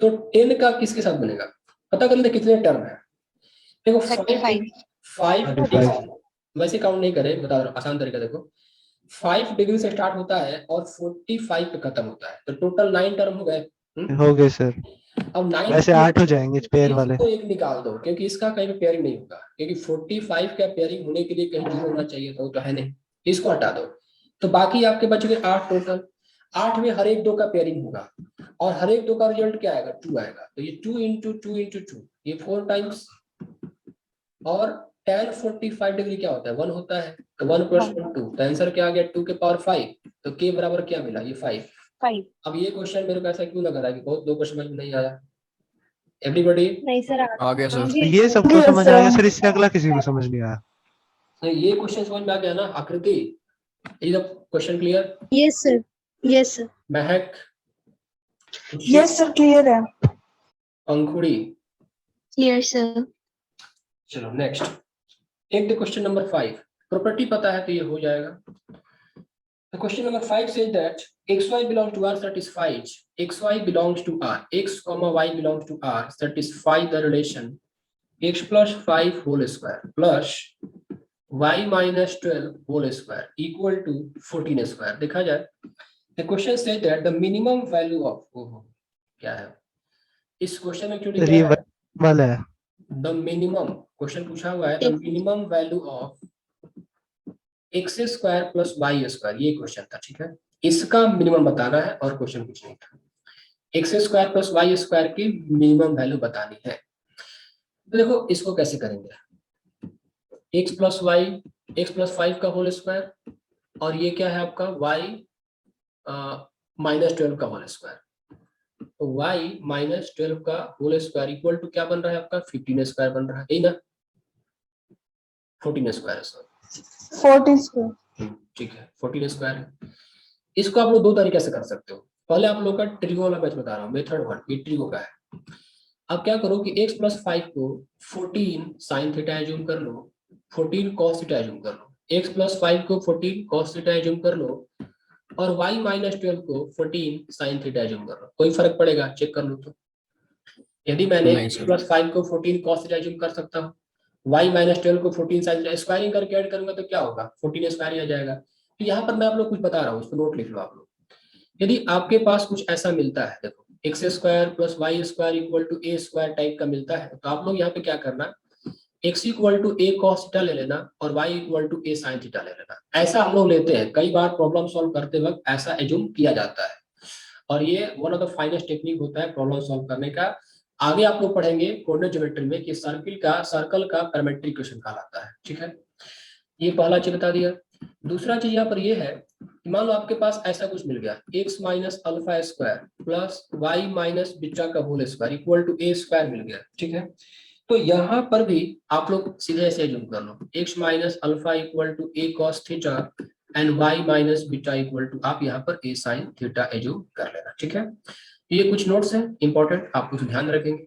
तो 10 का किसके साथ बनेगा, पता कर लेते कितने टर्म है। देखो 5 वैसे काउंट नहीं करें, बता रहा हूं आसान तरीका। देखो 5 डिग्री से स्टार्ट होता है और 45 पे खत्म होता है, तो टोटल 9 टर्म हो गए। हो गए सर। अब 9 वैसे 8 हो जाएंगे पेयर वाले। इसको एक निकाल दो, क्योंकि इसका कहीं पे पेयरिंग नहीं होगा, क्योंकि 45 का पेयरिंग होने के लिए कहीं जीरो होना चाहिए, तो है नहीं, इसको हटा दो। तो बाकी आपके बच गए 8 टोटल। 8 में हर एक 2 का पेयरिंग होगा, और हर एक 2 का रिजल्ट क्या आएगा, 2 आएगा। तो ये 2 इंटू 2 इंटू 2, ये 4 टाइम्स। और tan 45 डिग्री क्या होता है, 1 होता है, तो 1 प्लस 1 2, तो आंसर क्या आ गया, 2 के पावर 5। तो k बराबर क्या मिला, ये 5। अब ये क्वेश्चन मेरे को ऐसा क्यों लग रहा है कि बहुत लोग को समझ में नहीं आया। एवरीबॉडी नहीं सर आ गया सर। ये सबको समझ आ गया सर, इससे अगला किसी को समझ नहीं आया। तो ये क्वेश्चन समझ में आ गया ना Aakriti, is the question clear? Yes sir, yes sir, Mahak, yes sir clear है। पंखुड़ी। Clear sir. चलो next, take the question number 5। Property पता है तो ये हो जाएगा। The question number 5 says that xy belongs to R satisfies xy belongs to R, x comma y belongs to R satisfy the relation x plus 5 whole square plus y minus 12 whole square equal to 14 square। देखा जाए, the question says that the minimum value of क्या है इस question में, sir ये वाला है। The minimum question पूछा हुआ है, the minimum value of x square plus y square, ये क्वेश्चन था, ठीक है। इसका मिनिमम बताना है और क्वेश्चन कुछ नहीं था। X square plus y square की मिनिमम वैल्यू बतानी है। तो देखो इसको कैसे करेंगे, x plus y, x plus 5 का होल स्क्वायर, और ये क्या है आपका वाई माइनस 12 का होल स्क्वायर। तो वाई माइनस 12 का होल स्क्वायर इक्वल टू क्या बन रहा है आपका, 15 स्क्वायर बन रहा है, यही ना, 14 स्क्वायर है 14 स्क्वायर। ठीक है, 14 स्क्वायर है। इसको आप लोग दो तरीके से कर सकते हो। पहले आप लोग का ट्रिगो वाला बैच बता रहा हूँ, मेथड 1 ये ट्रिगो का है। अब क्या करो कि x प्लस 5 को 14 साइन थीटा एज्यूम कर लो, 14 कॉस थीटा एज्यूम कर लो, x प्लस 5 को 14 कॉस थीटा एज्यूम कर लो, और y माइनस 12 को 14 साइन थीटा एज्यूम कर लो। कोई फर्क पड़ेगा, चेक कर लो। तो यदि मैंने x प्लस 5 को 14 कॉस थीटा एज्यूम कर सकता हूँ, y माइनस 12 को 14 साइन स्क्वायरिंग करके ऐड करूंगा तो क्या होगा, 14 स्क्वायर आ जाएगा। तो यहाँ पर मैं आप लोग कुछ बता रहा हूँ, इसको नोट लिख लो आप लोग। यदि आपके पास कुछ ऐसा मिलता है, देखो x square plus y square equal to a square type का मिलता है, तो आप लोग यहाँ पे क्या करना, x equal to a cos theta ले लेना और y equal to a sine theta ले लेना। ऐसा हम लोग लेते हैं, कई बार प्रॉब्लम सॉल्व करते वक्त ऐसा एज्यूम किया जाता है, और ये one of the finest technique होता है प्रॉब्लम सॉल्व करने का। आगे आप लोग पढ़ेंगे कोऑर्डिनेट ज्योमेट्री में कि सर्कल का पैरामेट्रिक इक्वेशन कहलाता है, ठीक है। ये पहला चीज बता दिया। दूसरा चीज यहाँ पर ये है कि मान लो आपके पास ऐसा कुछ मिल गया, x minus alpha square plus y minus beta का whole square equal to a square मिल गया, ठीक है। तो यहाँ पर भी आप लोग सीधे ऐसे एज्यूम कर लो, x minus alpha equal to a cos theta and y minus beta equal to, आप यहाँ पर a साइन थीटा एज्यूम कर लेना, ठीक है। ये कुछ नोट्स हैं इंपॉर्टेंट, आप कुछ ध्यान रखेंगे।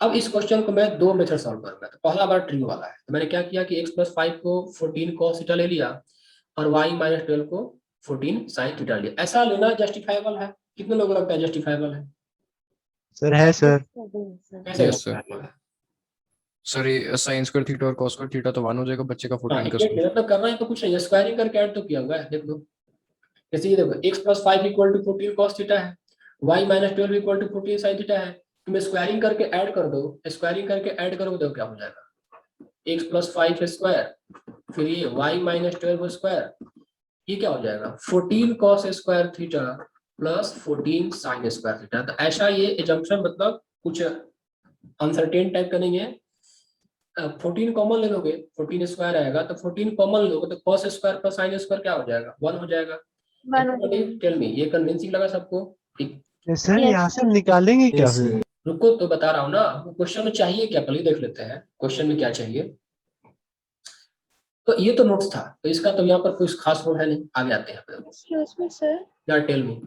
अब इस क्वेश्चन को मैं दो मेथड सॉल्व करूंगा। तो पहला बार ट्री वाला है, तो मैंने क्या किया कि x + 5 को 14 cos थीटा ले लिया और y - 12 को 14 sin थीटा लिया। ऐसा लेना जस्टिफाइबल है? कितने लोगों को लगता है जस्टिफाइबल है? सर है सर। कैसे Yes, sir. justifiable है? सर ये sin स्क्वायर थीटा और cos स्क्वायर थीटा तो 1 हो जाएगा बच्चे का हाँ 14 का एग्जैक्टली, मतलब करना है तो कुछ नहीं, स्क्वायरिंग करके ऐड तो किया हुआ है। देख लो, जैसे ये देखो x + 5 = 14 cos थीटा है, y - 12 = 14 sin थीटा है। तुम स्क्वायरिंग करके ऐड कर दो, स्क्वायरिंग करके ऐड करोगे तो क्या हो जाएगा? x + 5 स्क्वायर, फिर ये y - 12 स्क्वायर, ये क्या हो जाएगा? 14 cos square theta plus 14 sin square theta. तो ऐसा ये एजम्पशन मतलब कुछ अनसर्टेन टाइप का नहीं है। 14 कॉमन ले लोगे, 14 स्क्वायर आएगा, तो 14 कॉमन लोगे तो cos square plus sin square क्या हो जाएगा? 1 हो जाएगा। टेल मी, ये कन्विंसिंग लगा सबको? ठीक, सर Yes, यहाँ से sir. निकालेंगे क्या फिर? रुको तो बता रहा हूँ ना। क्वेश्चन में चाहिए क्या, पहले देख लेते हैं क्वेश्चन में क्या चाहिए। तो ये तो नोट्स था, तो इसका तो यहाँ पर कोई खास नोट है नहीं। आगे आते हैं एक्सक्यूज मी सर। यार, टेल मी।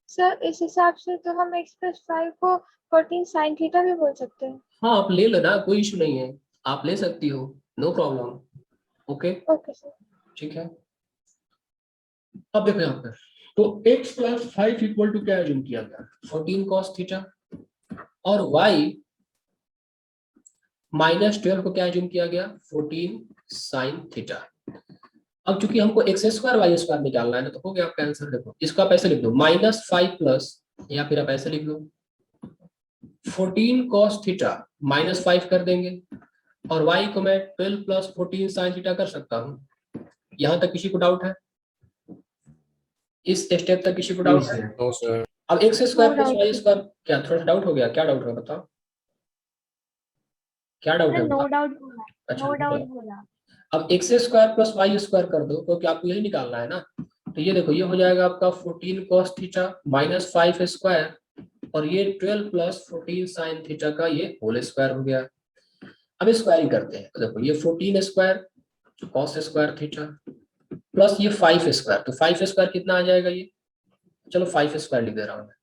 सर इस हिसाब से तो हम x + 5 को 14 sin थीटा भी बोल सकते हैं। हाँ, आप ले लेना, कोई इशू नहीं है, आप ले सकती हो, no problem. Okay, okay sir. ठीक है। अब देखो यहाँ पर, तो x + 5 = क्या एज्यूम किया गया? 14 cos थीटा, और y - 12 को क्या एज्यूम किया गया? 14 sin थीटा। अब चूंकि हमको x² y² निकालना है ना, तो हो गया आपका आंसर। देखो इसको आप ऐसे लिख दो, -5 प्लस, या फिर आप ऐसे लिख दो 14 cos थीटा -5 कर देंगे, और y को मैं 12 + 14 sin थीटा कर सकता हूँ। यहाँ तक किसी को डाउट है? इस स्टेप तक किसी को डाउट है? No, sir. अब x² + y², क्या थोड़ा डाउट हो गया? क्या डाउट है बताओ, क्या डाउट है? नो डाउट बोला, अच्छा, नो no डाउट doubt। बोला। अब x² + y² कर दो, क्योंकि आपको यही निकालना है ना। तो ये देखो, ये हो जाएगा आपका 14 cos थीटा -5 स्क्वायर, और ये 12 + 14 sin थीटा का ये होल स्क्वायर हो गया। अब स्क्वायरिंग करते हैं, तो देखो ये 14 square cos square theta plus ये 5 स्क्वायर, तो 5 स्क्वायर कितना आ जाएगा? ये चलो 5 स्क्वायर लिख दे रहा हूँ मैं।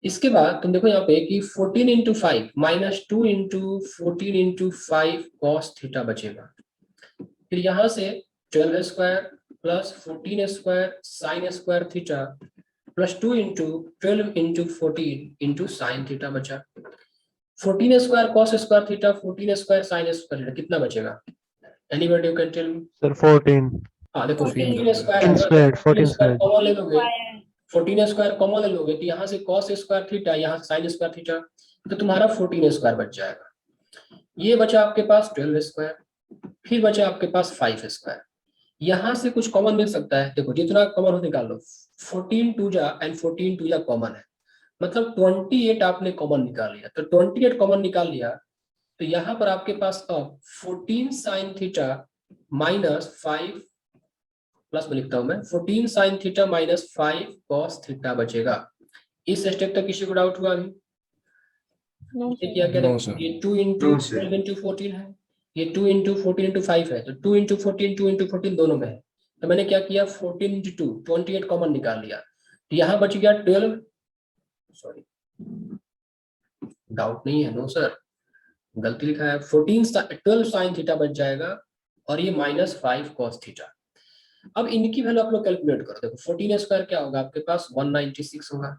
इसके बाद तुम देखो यहाँ पे कि 14 × 5 -2 × 14 × 5 cos थीटा बचेगा। फिर यहाँ से 12 square plus 14 square sin square theta plus 2 × 12 × 14 × sin थीटा बचा। 14 square cos square theta, 14 square sin square theta, कितना बचेगा? Anybody you can tell me? Sir 14 हाँ देखो, 14 14 स्क्वायर है ना, 14 14 स्क्वायर 14 कॉमन ले लोगे, 14 स्क्वायर कॉमन ले लोगे, तो यहाँ से cos स्क्वायर थीटा, यहाँ से sin स्क्वायर थीटा, तो तुम्हारा 14 स्क्वायर बच जाएगा। ये बचा आपके पास 12 स्क्वायर, फिर बचा आपके पास 5 स्क्वायर। यहाँ से कुछ कॉमन मिल सकता है, देखो जितना कॉमन हो निकाल लो। 14 2 जा एंड 14 2 जा कॉमन है, मतलब 28 आपने कॉमन निकाल लिया। तो 28 कॉमन निकाल लिया, तो यहाँ पर आपके पास अब 14 sin थीटा -5 प्लस में लिखता हूं मैं 14 sin थीटा -5 cos थीटा बचेगा। इस स्टेप तक किसी को डाउट हुआ अभी? ये क्या No, sir. ये 2 × 12 × 14 है, ये 2 × 14 × 5 है, तो 2 × 14 2 × 14 दोनों में है। तो मैंने क्या किया, 14 × 2 28 कॉमन निकाल लिया, तो यहाँ बच गया 12। सॉरी, डाउट नहीं है? नो सर, गलती लिखा है। 12 sin थीटा बच जाएगा, और ये -5 cos थीटा। अब इनकी वैल्यू आप लोग कैलकुलेट करो। देखो 14 स्क्वायर क्या होगा आपके पास? 196 होगा।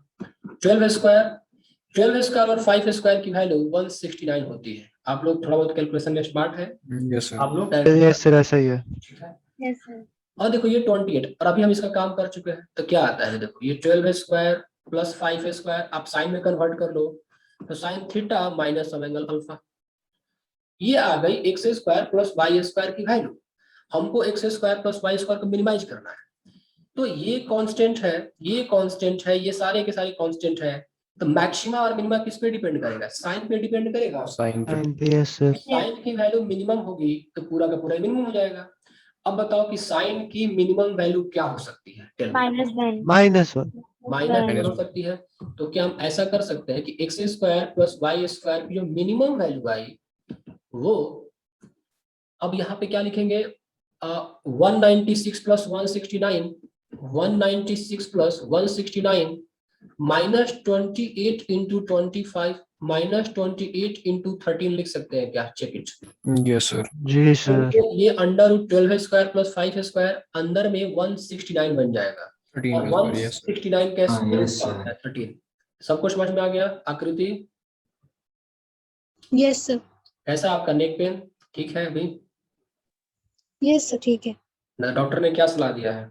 12 स्क्वायर और 5 स्क्वायर की वैल्यू 169 होती है। आप लोग थोड़ा बहुत कैलकुलेशन में स्मार्ट है, Yes, sir. आप लोग यस सर ऐसा ही है। ठीक है। Yes, sir. और देखो ये 28, और अभी हम इसका काम कर चुके हैं, तो क्या आता है? देखो ये 12 स्क्वायर प्लस 5 स्क्वायर, आप साइन में कन्वर्ट कर लो, तो sign theta minus angle alpha. ये आ गई x² + y² की वैल्यू। हमको x² + y² को मिनिमाइज करना है, तो ये कांस्टेंट है, ये कांस्टेंट है, ये सारे के सारे कांस्टेंट है। तो मैक्सिमा और मिनिमा किस पे डिपेंड करेगा? साइन पे डिपेंड करेगा। Sin पे. Yes sir. साइन की वैल्यू मिनिमम होगी तो पूरा का पूरा मिनिमम हो जाएगा। अब बताओ कि साइन की मिनिमम वैल्यू क्या हो सकती है? -1. -1 माइनस हो सकती है। तो क्या हम ऐसा कर सकते हैं कि x² + y² की जो मिनिमम वैल्यू आई, वो अब यहाँ पे क्या लिखेंगे? 196 + 169, 196 + 169 -28 इंटू 25 -28 इंटू 13 लिख सकते हैं क्या? Check it. Yes sir. जी सर। ये √12 स्क्वायर प्लस 5 स्क्वायर अंदर में 169 बन जाएगा। 13 और का स्क्वायर, यस सर। 169 का हाँ, स्क्वायर yes, sir. होता है 13। सबको समझ में आ गया? आकृति यस सर। कैसा आपका नेक पेन ठीक है अभी? यस सर ठीक है। ना डॉक्टर ने क्या सलाह दिया है?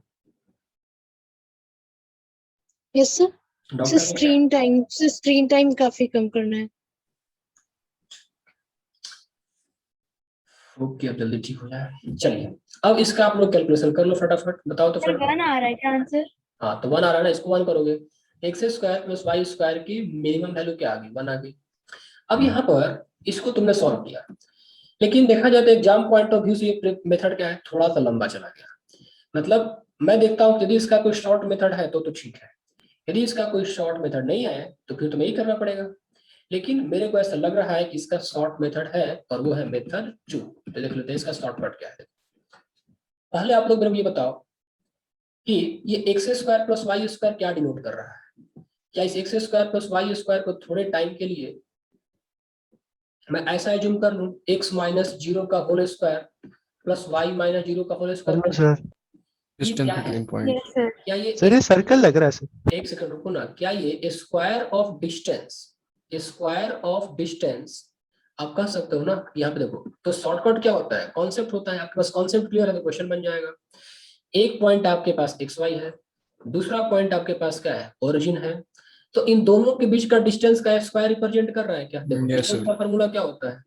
Yes sir. डॉक्टर ने क्या- स्क्रीन टाइम काफी कम करना है। ओके, अब जल्दी ठीक हो जाए। चलिए अब इसका आप लोग कैलकुलेशन कर लो फटाफट, बताओ तो सर 1 फटाफट। आ रहा है क्या आंसर? हाँ तो 1 आ रहा है ना, इसको 1 करोगे। X square plus y square की मिनिमम वैल्यू क्या आ गई? 1 आ गई। अब यहाँ पर इसको तुमने सॉल्व किया, लेकिन देखा जाए तो एग्जाम पॉइंट ऑफ व्यू से ये मेथड क्या है, थोड़ा सा लंबा चला गया। मतलब मैं देखता हूँ यदि इसका कोई शॉर्ट मेथड है तो ठीक है, यदि इसका कोई शॉर्ट मेथड नहीं है तो फिर तुम्हें ही करना पड़ेगा। लेकिन मेरे को ऐसा लग रहा है कि इसका शॉर्ट मेथड है और वो है मेथड 2। तो देख लेते हैं इसका शॉर्टकट क्या है। पहले आप लोग मेरे को ये बताओ कि ये x square plus y square क्या डिनोट कर रहा है? क्या इस x square plus y square को थोड़े टाइम के लिए मैं ऐसा एज्यूम कर लूं x माइनस 0 का whole square plus y minus 0 का whole hello square? Sir. Distance क्या है? Between point. Yes sir. क्या ये सर ये सर्कल लग रहा है सर। एक सेकंड रुको ना, क्या ये स्क्वायर ऑफ डिस्टेंस आप कह सकते हो ना? यहाँ पे देखो तो शॉर्टकट क्या होता है, कॉन्सेप्ट होता है। आपके पास कॉन्सेप्ट क्लियर है तो क्वेश्चन बन जाएगा। एक पॉइंट आपके पास XY है, दूसरा पॉइंट आपके पास क्या है, ओरिजिन है। तो इन दोनों के बीच का डिस्टेंस का स्क्वायर रिप्रेजेंट कर रहा है क्या? देखो Yes, डिस्टेंस sir. का फार्मूला क्या होता है?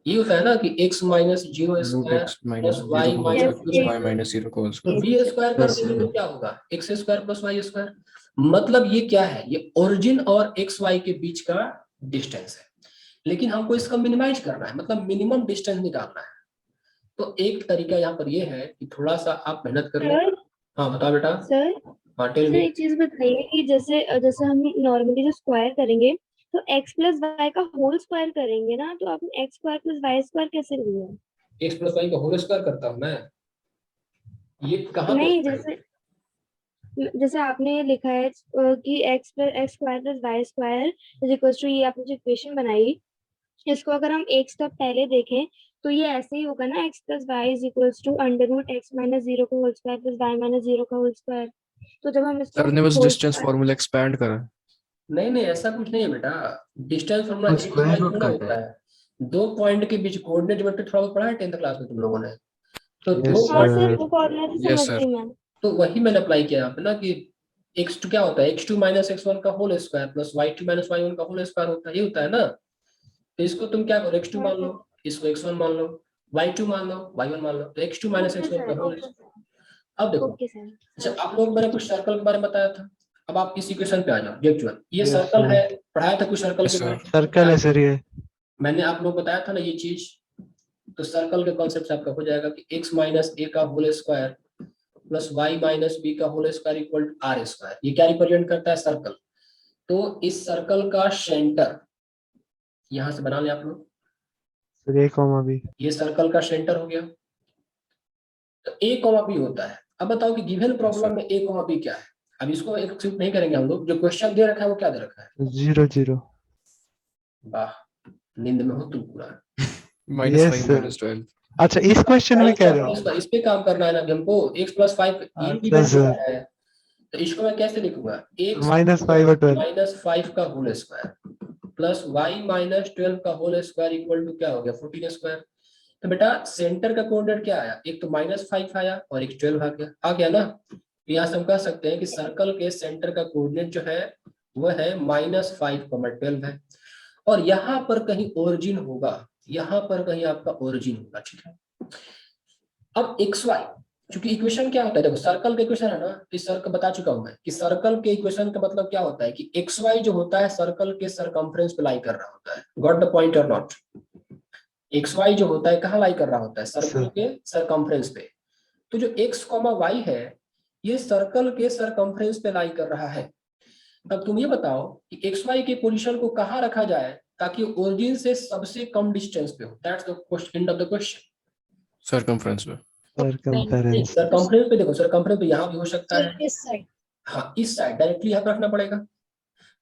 ये होता है ना कि x minus 0 root square x minus plus 0 y का whole minus square plus 0। y minus 0 का होल तो स्क्वायर। b स्क्वायर कर Yes, देंगे sir. तो क्या होगा? x square plus y square. मतलब ये क्या है, ये ओरिजिन और XY के बीच का डिस्टेंस है, लेकिन हमको इसका मिनिमाइज करना है, मतलब मिनिमम डिस्टेंस निकालना है। तो एक तरीका यहाँ पर ये है कि थोड़ा सा आप मेहनत कर लो। सर हाँ बताओ बेटा। सर हाँ टेल सर मी। एक चीज बताइए कि जैसे हम नॉर्मली जो स्क्वायर करेंगे तो x प्लस वाई का होल स्क्वायर करेंगे ना, तो आपने x square plus y square कैसे लिया? x प्लस y का होल स्क्वायर करता हूँ मैं, ये कहाँ पे नहीं, होता है? जैसे आपने लिखा है कि x square plus y square is equal to, ये आपने जो इक्वेशन बनाई इसको अगर हम एक स्टेप पहले देखें तो ये ऐसे ही होगा ना, x plus y is equal to under root x minus 0 का whole square plus y minus 0 का होल स्क्वायर। तो जब हम इसको सर ने बस whole distance square- formula expand करा। नहीं नहीं ऐसा कुछ नहीं है बेटा, डिस्टेंस फार्मूला वो x square y root थोड़ा करते होता है। दो पॉइंट के बीच कोऑर्डिनेट ज्योमेट्री थोड़ा बहुत पढ़ा है 10th क्लास में तुम लोगों ने। तो Yes, दो हाँ sir. सर, वो कॉर्नर Yes, समझ sir. गई मैं। तो वही मैंने अप्लाई किया यहाँ पे ना कि x2 क्या होता है, x2 माइनस x1 का whole square plus y2 minus y1 का होल स्क्वायर होता है, ये होता है ना। तो इसको तुम क्या करो, x2 मान लो, इसको x1 मान लो, y2 मान लो, y1 मान लो, तो x2 माइनस ओके x1 का सर, होल। ओके सर, अब देखो, ओके सर। अच्छा आप लोग मैंने कुछ सर्कल के बारे में बताया था, अब आप इस इक्वेशन पे आ जाओ। जेक्चुअल ये Yes, सर्कल sir. है, पढ़ाया था कुछ सर्कल Yes, के sir. बारे में। सर्कल है सर ये। मैंने आप लोग बताया था ना ये चीज। तो सर्कल के कॉन्सेप्ट से आपका हो जाएगा कि x माइनस a का whole square plus y minus b का whole square equal to r square. ये क्या रिप्रेजेंट करता है? सर्कल। तो इस सर्कल का सेंटर यहां से बना लें आप लोग, सर a कॉमा b। ये सर्कल का सेंटर हो गया। तो a कॉमा b होता है। अब बताओ कि गिवन प्रॉब्लम में a कॉमा b क्या है? अब इसको एक्सेप्ट नहीं करेंगे हम लोग, जो क्वेश्चन दे रखा है वो क्या दे रखा है? 0 0। वाह, नींद में हो तुम पूरा। Minus Yes, 5 sir. माइनस 12। अच्छा इस क्वेश्चन में कह रहे हो? इस पे काम करना है ना हमको। x प्लस 5 ये भी अच्छा सर। है, तो इसको मैं कैसे लिखूंगा? x माइनस 5 और 12। माइनस 5 का whole square plus y minus 12 का होल स्क्वायर इक्वल टू क्या हो गया? 14 स्क्वायर। तो बेटा सेंटर का कोऑर्डिनेट क्या आया? एक तो -5 आया और एक 12 आ गया ना। तो यहाँ से हम कह सकते हैं कि सर्कल के सेंटर का कोऑर्डिनेट जो है वह है -5, 12 है। और यहाँ पर कहीं ओरिजिन होगा, यहाँ पर कहीं आपका ओरिजिन होगा, ठीक है। अब XY, क्योंकि इक्वेशन क्या होता है, देखो सर्कल का इक्वेशन है ना, इस सर्कल बता चुका हूं मैं कि सर्कल के इक्वेशन का मतलब क्या होता है कि XY जो होता है सर्कल के सरकमफ्रेंस पे लाई कर रहा होता है। गॉट द पॉइंट और नॉट? XY जो होता है कहाँ लाई कर रहा होता है? सर्कल के सरकमफ्रेंस पे। तो जो x, y है ये सर्कल के सरकमफ्रेंस पे लाई कर रहा है। अब तुम ये बताओ कि XY के पोजीशन को कहाँ रखा जाए ताकि ओरिजिन से सबसे कम डिस्टेंस पे हो? That's the question, end of the question. Circumference पे। सरकमफेरेंस। सरकमफ्रेंस पे देखो, सरकमफ्रेंस पे यहाँ भी हो सकता है। सर इस साइड। हाँ इस साइड डायरेक्टली यहाँ पे रखना पड़ेगा।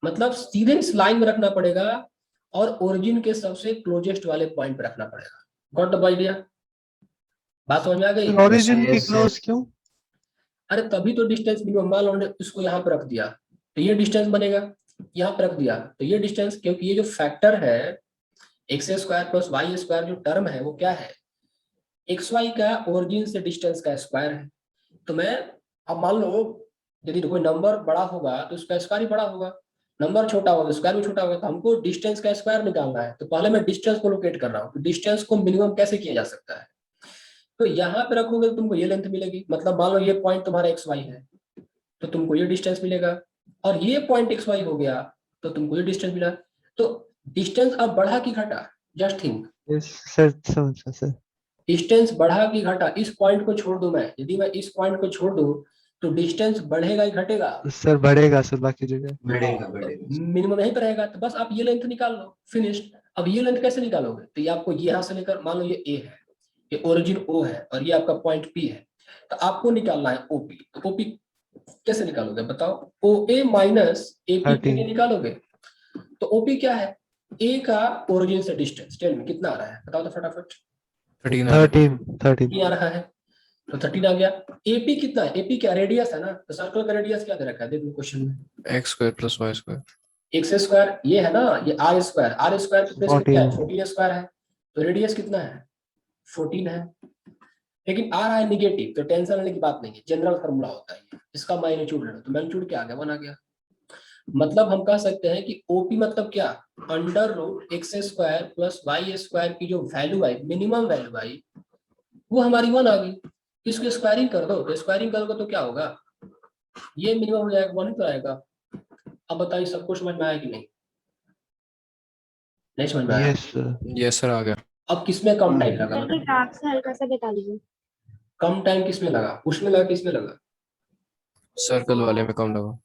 मतलब सीधे इस लाइन में रखना पड़ेगा और ओरिजिन के सबसे क्लोजेस्ट वाले पॉइंट पे रखना पड़ेगा। Got the idea? बात समझ में आ गई? ओरिजिन के yes, sir. क्लोज क्यों? अरे तभी तो डिस्टेंस मिनिमम, मान लो हमने इसको यहाँ पे रख दिया तो ये डिस्टेंस बनेगा, यहाँ पे रख दिया तो ये डिस्टेंस, क्योंकि ये जो फैक्टर है x square plus y square जो टर्म है वो क्या है, एक्स वाई का ओरिजिन से डिस्टेंस का स्क्वायर है। तो मैं अब मान लो यदि कोई नंबर बड़ा होगा तो उसका स्क्वायर ही बड़ा होगा, नंबर छोटा होगा तो स्क्वायर भी छोटा होगा। तो हमको डिस्टेंस का स्क्वायर निकालना है, तो पहले मैं डिस्टेंस को लोकेट कर रहा हूँ। डिस्टेंस को मिनिमम कैसे किया जा सकता है, तो यहाँ पे रखोगे तो तुमको ये लेंथ मिलेगी। मतलब मान लो ये पॉइंट तुम्हारा एक्स वाई है तो तुमको ये डिस्टेंस मिलेगा, और ये पॉइंट एक्स वाई हो गया तो तुमको ये डिस्टेंस मिला। तो डिस्टेंस अब बढ़ा कि घटा, जस्ट थिंक। यस सर, समझा सर। डिस्टेंस बढ़ा कि घटा, इस पॉइंट को छोड़ दूं मैं, यदि मैं इस पॉइंट को छोड़ दूं तो डिस्टेंस बढ़ेगा कि घटेगा? सर बढ़ेगा सर बाकी जगह। बढ़ेगा बढ़ेगा। मिनिमम यहीं पर रहेगा। तो बस आप ये लेंथ निकाल लो, फिनिश्ड। अब ये लेंथ कैसे निकालोगे, तो ये आपको यहाँ से लेकर, मान लो ये ए है, ये ओरिजिन ओ है और ये आपका पॉइंट पी है, तो आपको निकालना है ओपी। तो ओपी कैसे निकालोगे बताओ? ओ ए माइनस एपी 13 निकालोगे। तो ओपी क्या है, ए का ओरिजिन से डिस्टेंस, टेल में कितना आ रहा है बताओ तो फटाफट। 13 ये आ रहा है तो 13 आ गया। एपी कितना है, एपी क्या रेडियस है ना, तो सर्कल का रेडियस क्या दे रखा है देखो क्वेश्चन में, x square plus y square. X square ये है ना, ये आर स्क्वायर, आर स्क्वायर की प्लेस में क्या है 14 14 स्क्वायर है, तो रेडियस कितना है 14 है। लेकिन आ रहा है निगेटिव, तो टेंशन लेने की बात नहीं है, जनरल फार्मूला होता है ये। इसका मैग्नीट्यूड ले लो, तो मैग्नीट्यूड क्या आ गया 1 आ गया। मतलब हम कह सकते हैं कि ओपी मतलब क्या, under root x square plus y square की जो वैल्यू आई, मिनिमम वैल्यू आई, वो हमारी 1 आ गई। इसको स्क्वायरिंग कर दो, तो स्क्वायरिंग करोगे तो क्या होगा, ये मिनिमम हो जाएगा, 1 ही तो आएगा। अब बताइए सबको समझ में आया कि नहीं, नहीं समझ में आया? Yes sir. यस सर, आ गया। अब किसमें कम टाइम लगा, सर के ग्राफ से हल्का सा बता दीजिए। कम टाइम किसमें लगा, उसमें लगा किसमें लगा? सर्कल वाले में कम लगा।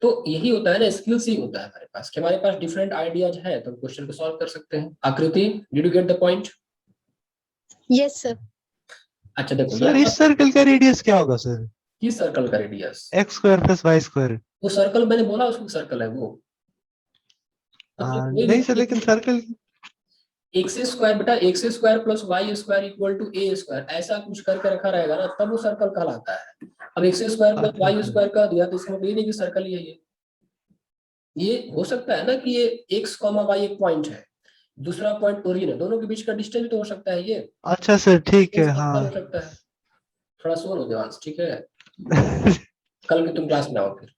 तो यही होता है ना, स्किल्स ही होता है हमारे पास, कि हमारे पास डिफरेंट आइडियाज है तो क्वेश्चन को सॉल्व कर सकते हैं। आकृति, did you get the point? Yes sir. अच्छा देखो, सर इस सर्कल का रेडियस क्या होगा सर? किस सर्कल का radius? X square plus y square. वो सर्कल मैंने बोला उसको सर्कल है वो। नहीं सर, लेकिन सर्कल एक्स स्क्वायर बेटा, x square plus y square equal to a square, ऐसा कुछ करके रखा रहेगा ना, तब वो सर्कल कहलाता है। अब एक्स स्क्वायर प्लस अच्छा, वाई अच्छा। स्क्वायर का दिया तो इसका मतलब ये नहीं कि सर्कल ही है ये हो सकता है ना कि ये एक्स कॉमा वाई एक पॉइंट है, दूसरा पॉइंट ओरिजिन है, दोनों के बीच का डिस्टेंस भी तो हो सकता है ये। अच्छा सर ठीक है, हो हाँ। सकता है। थोड़ा सोर हो देवांश, ठीक है? कल की तुम क्लास में आओ फिर,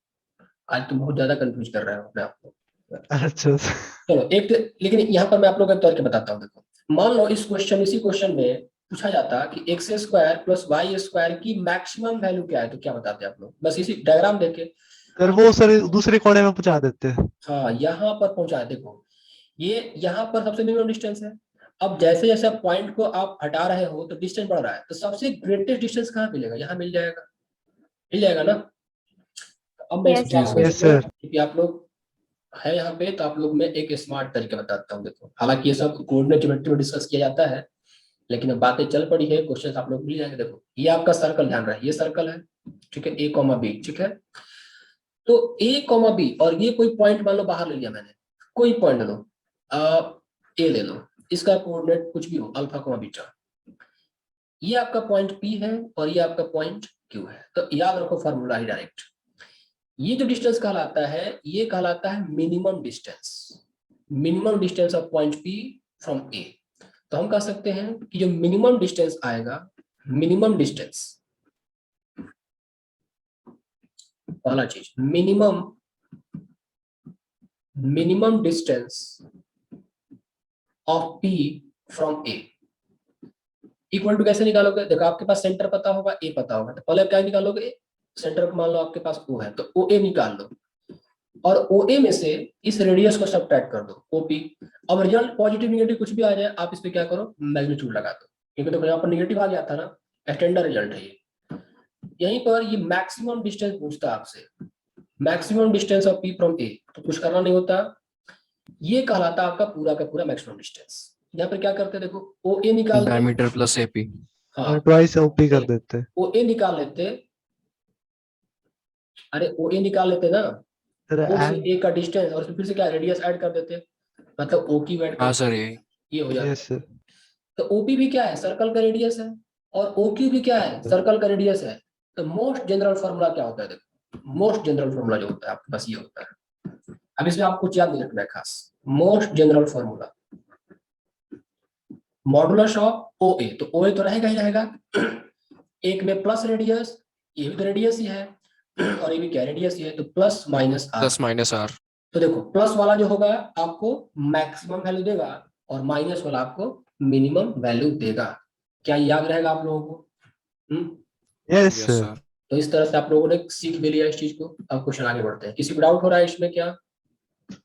आज तुम बहुत ज्यादा कंफ्यूज कर रहे हो अपने आप को। अच्छा चलो एक लेकिन यहाँ पर मैं आप लोगों को तौर के बताता हूँ। देखो मान लो इस क्वेश्चन, इसी क्वेश्चन में पूछा जाता कि x square plus y square की मैक्सिमम वैल्यू क्या है, तो क्या बताते आप लोग? बस इसी डायग्राम देखे सर, वो सर दूसरे कोने में पहुंचा देते हैं। हाँ यहाँ पर पहुंचा है। देखो ये यहाँ पर सबसे मिनिमम डिस्टेंस है। अब जैसे जैसे पॉइंट को आप हटा रहे हो तो डिस्टेंस बढ़ रहा है, तो सबसे ग्रेटेस्ट डिस्टेंस कहाँ मिलेगा, यहाँ मिल जाएगा, मिल जाएगा ना। अब मैं Yes, इसको आपको Yes, sir. क्योंकि आप लोग है यहाँ पे, तो आप लोग में एक स्मार्ट तरीके बताता हूँ। देखो हालांकि ये सब कोऑर्डिनेट ज्योमेट्री में डिस्कस किया जाता है, लेकिन अब बातें चल पड़ी है, क्वेश्चन आप लोग मिल जाएंगे। देखो ये आपका सर्कल, ध्यान रहे ये सर्कल है, ठीक है, ए कॉमा बी, ठीक है। तो ए कॉमा बी और ये कोई पॉइंट मान लो बाहर ले लिया मैंने, कोई पॉइंट लो, ए ले लो, इसका कोऑर्डिनेट कुछ भी हो, अल्फा कॉमा बीटा, ये आपका पॉइंट पी है और ये आपका पॉइंट क्यू है। तो याद रखो फार्मूला ही डायरेक्ट, ये जो डिस्टेंस कहलाता है ये कहलाता है minimum distance of point P from A. तो हम कह सकते हैं कि जो मिनिमम डिस्टेंस आएगा, मिनिमम डिस्टेंस, पहला चीज minimum distance of P from A equal to कैसे निकालोगे? देखो आपके पास सेंटर पता होगा, ए पता होगा, तो पहले क्या निकालोगे? सेंटर को मान लो आपके पास ओ है तो ओ ए निकाल लो, और ओ ए में से इस रेडियस को सब्ट्रैक्ट कर दो ओपी। अब रिजल्ट पॉजिटिव निगेटिव कुछ भी आ जाए, आप इस पे क्या करो, मैग्नीट्यूड लगा दो, क्योंकि देखो यहाँ पर निगेटिव आ गया था ना, स्टैंडर्ड रिजल्ट है ये। यहीं पर ये मैक्सिमम डिस्टेंस पूछता है आपसे, maximum distance of P from A, तो कुछ करना नहीं होता, ये कहलाता आपका पूरा का पूरा मैक्सिमम डिस्टेंस। यहाँ पर क्या करते हैं, देखो ओ ए निकाल, डायमीटर प्लस एपी। हाँ ट्वाइस ओपी कर देते हैं। ओ ए निकाल लेते, अरे ओ ए निकाल लेते ना, सर ओ से एंड ए का डिस्टेंस और उसमें फिर से क्या रेडियस ऐड कर देते हैं, मतलब ओ की ऐड हाँ कर सर ये हो जाता है। यस सर तो ओपी भी क्या है, सर्कल का रेडियस है, और ओक्यू भी क्या है, सर्कल का रेडियस है। तो मोस्ट जनरल फॉर्मूला क्या होता है, देखो मोस्ट जनरल फॉर्मूला जो होता है आपके पास ये होता है। अब इसमें आपको कुछ याद नहीं रखना है खास, most general formula modulus of O A, तो ओ ए तो रहेगा ही रहेगा, एक में प्लस रेडियस, ये भी तो रेडियस ही है, और ये भी क्या रेडियस ही है, तो plus minus r. Plus minus r. तो देखो प्लस वाला जो होगा आपको मैक्सिमम वैल्यू देगा, और माइनस वाला आपको मिनिमम वैल्यू देगा। क्या याद रहेगा आप लोगों को? Yes yes sir sir. तो इस तरह से आप लोगों ने सीख भी लिया इस चीज को। अब क्वेश्चन आगे बढ़ते हैं, किसी को डाउट हो रहा है इसमें क्या?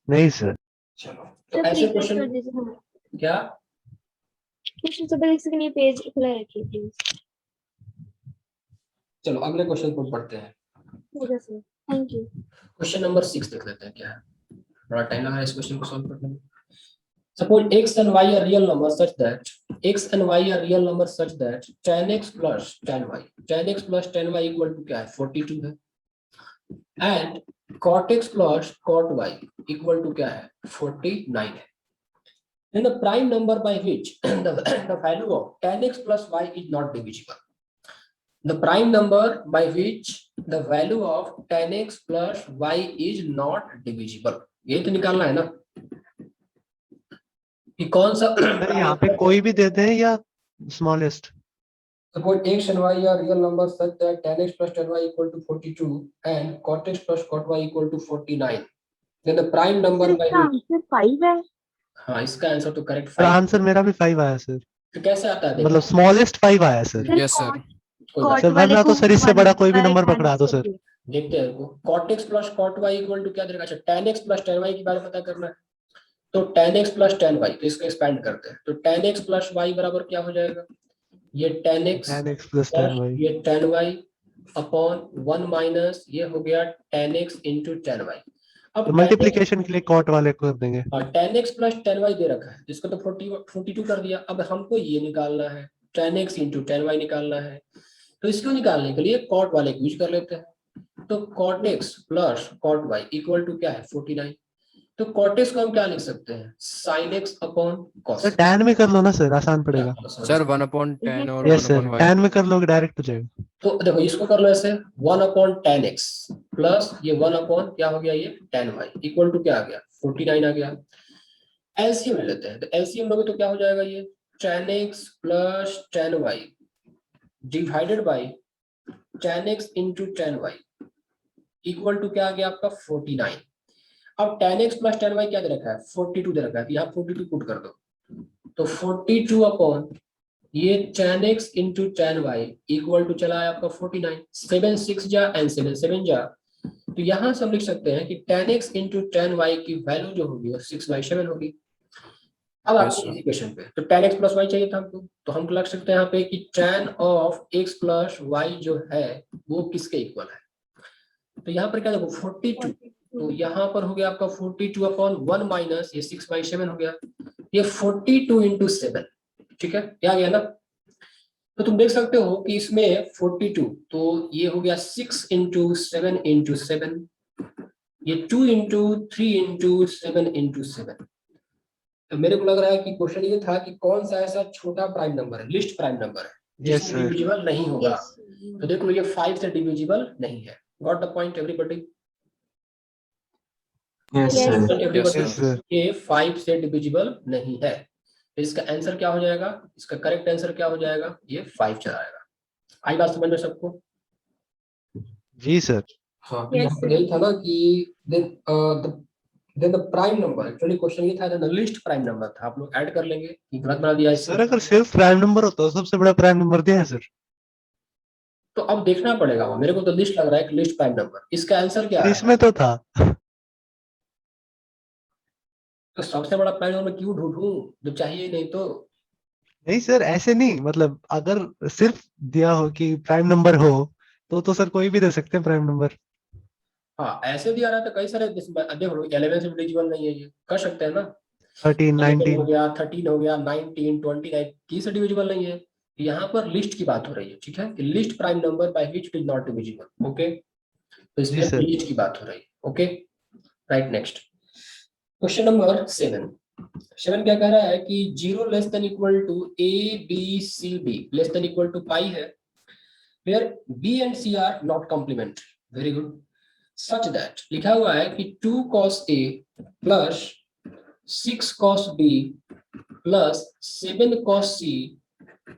नहीं सर चलो तो सर ऐसे प्लीज कर क्वेश्चन दीजिए, हाँ क्या, क्वेश्चन सब एक सेकंड ये पेज खुला रखिए प्लीज। चलो अगले क्वेश्चन को पढ़ते हैं। ठीक है sir, thank you. Question number 6 देख लेते हैं क्या है, बड़ा टाइम लगा है इस क्वेश्चन को सॉल्व करने में। Suppose x and y are real numbers such that x and y are real numbers such that tan x plus tan y equal to क्या है 42 है, and cot x plus cot y equal to क्या है 49 है। Then the prime number by which the value of tan x plus y is not divisible. The prime number by which the value of tan x plus y is not divisible. ये तो निकालना है ना कि कौन सा sir यहाँ पे कोई भी देते हैं या smallest? Suppose x and y are real numbers such that tan x plus tan y equal to 42 and cot x plus cot y equal to 49. Then the prime number sir by इसका which answer 5 है। हाँ इसका answer तो correct sir 5। Answer मेरा भी 5 आया sir, तो कैसे आता है देखो, मतलब स्मॉलेस्ट 5 आया सर। Yes sir. कोई बात कॉट सर वाले वरना को तो सर इससे बड़ा कोई भी 1 नंबर बाय पकड़ा दो आंसर सर। दे। नहीं। देखते हैं को cot x plus cot y equal to क्या देगा, अच्छा tan x plus tan y के बारे में पता करना है। तो tan x plus tan y, तो इसको एक्सपेंड करते हैं, तो tan x plus y बराबर क्या हो जाएगा, ये tan x tan x plus tan y। ये tan y अपॉन 1 माइनस ये हो गया tan x into tan y। अब तो tan x मल्टीप्लिकेशन के लिए कॉट वाले को कर देंगे। और tan x plus tan y दे रखा है, इसको तो 42 कर दिया। अब हमको ये निकालना है tan x into tan y निकालना है, तो इसको निकालने के लिए cot वाले को यूज कर लेते हैं। तो cot x plus cot y equal to क्या है 49। तो cot x को हम क्या लिख सकते हैं sin x upon cos sir x। tan में कर लो ना सर, आसान पड़ेगा। सर 1/10 और यस सर 1/y। tan में कर लोगे डायरेक्ट हो जाएगा। तो देखो इसको कर लो ऐसे 1 अपॉन tan x प्लस ये 1 अपॉन क्या हो गया ये tan y इक्वल टू क्या आ गया 49 आ गया। एलसीएम ले लेते हैं, तो एलसीएम लोगे तो क्या हो जाएगा ये tan x plus tan y divided by tan x into tan y equal to क्या आ गया आपका 49। अब tan x plus tan y क्या दे रखा है 42 दे रखा है, तो यहाँ 42 पुट कर दो, तो 42 अपॉन ये tan x into tan y equal to चला है आपका 49। 7 6 जा एंड 7 7 जा, तो यहाँ से हम लिख सकते हैं कि tan x into tan y की वैल्यू जो होगी वो 6/7 होगी। अब Yes, आपको sir. इसी क्वेश्चन पे तो tan x प्लस y चाहिए था हमको, तो हम लग सकते हैं यहाँ पे कि tan of x plus y जो है वो किसके इक्वल है। तो यहाँ पर क्या देखो 42, तो यहाँ पर हो गया आपका 42 अपॉन 1 माइनस ये 6/7 हो गया, ये 42 into 7, ठीक है क्या गया ना। तो तुम देख सकते हो कि इसमें 42 तो ये हो गया 6 into 7 into 7, ये 2 into 3 into 7 into 7। तो मेरे को लग रहा है कि क्वेश्चन ये था कि कौन सा ऐसा छोटा प्राइम नंबर है, लिस्ट प्राइम नंबर है यस जिससे सर डिविजिबल नहीं होगा। Yes. तो देख लो ये 5 से डिविजिबल नहीं है। Got the point everybody? Yes, Yes, sir. sir. Everybody yes sir ये 5 से डिविजिबल नहीं है, तो इसका आंसर क्या हो जाएगा, इसका करेक्ट आंसर क्या हो जाएगा, ये 5 चला आएगा। आई बात समझ में सबको? जी सर। हाँ तो Yes, यहाँ पर sir. यही था ना कि then the prime number, actually question ये था the least prime number था, आप लोग ऐड कर लेंगे कि गलत बना दिया सर अगर सिर्फ प्राइम नंबर होता तो सबसे बड़ा प्राइम नंबर दिया है सर। तो अब देखना पड़ेगा, वो मेरे को तो लिस्ट लग रहा है कि लिस्ट प्राइम नंबर, इसका आंसर क्या सर है। इसमें तो था। तो सबसे बड़ा प्राइम नंबर क्यों ढूंढूं जब चाहिए ही नहीं तो। नहीं सर ऐसे नहीं, मतलब अगर सिर्फ दिया हो कि प्राइम नंबर हो तो सर कोई भी दे सकते हैं प्राइम नंबर। हाँ ऐसे दिया रहा था कई सारे देख लो 11 से डिविजिबल नहीं है, ये कर सकते हैं ना। 13 11 हो 19 गया 13 हो गया 19 29 की से डिविजिबल नहीं है। यहाँ पर लिस्ट की बात हो रही है, ठीक है कि list prime number by which it is not divisible. Okay तो जी इसमें सर। लिस्ट की बात हो रही है। Okay right, next question number 7 क्या कह रहा है कि 0 less than equal to A B C D less than equal to pi है, where B and C are not complementary. Very good. Such that लिखा हुआ है कि 2 cos A plus 6 cos B plus 7 cos C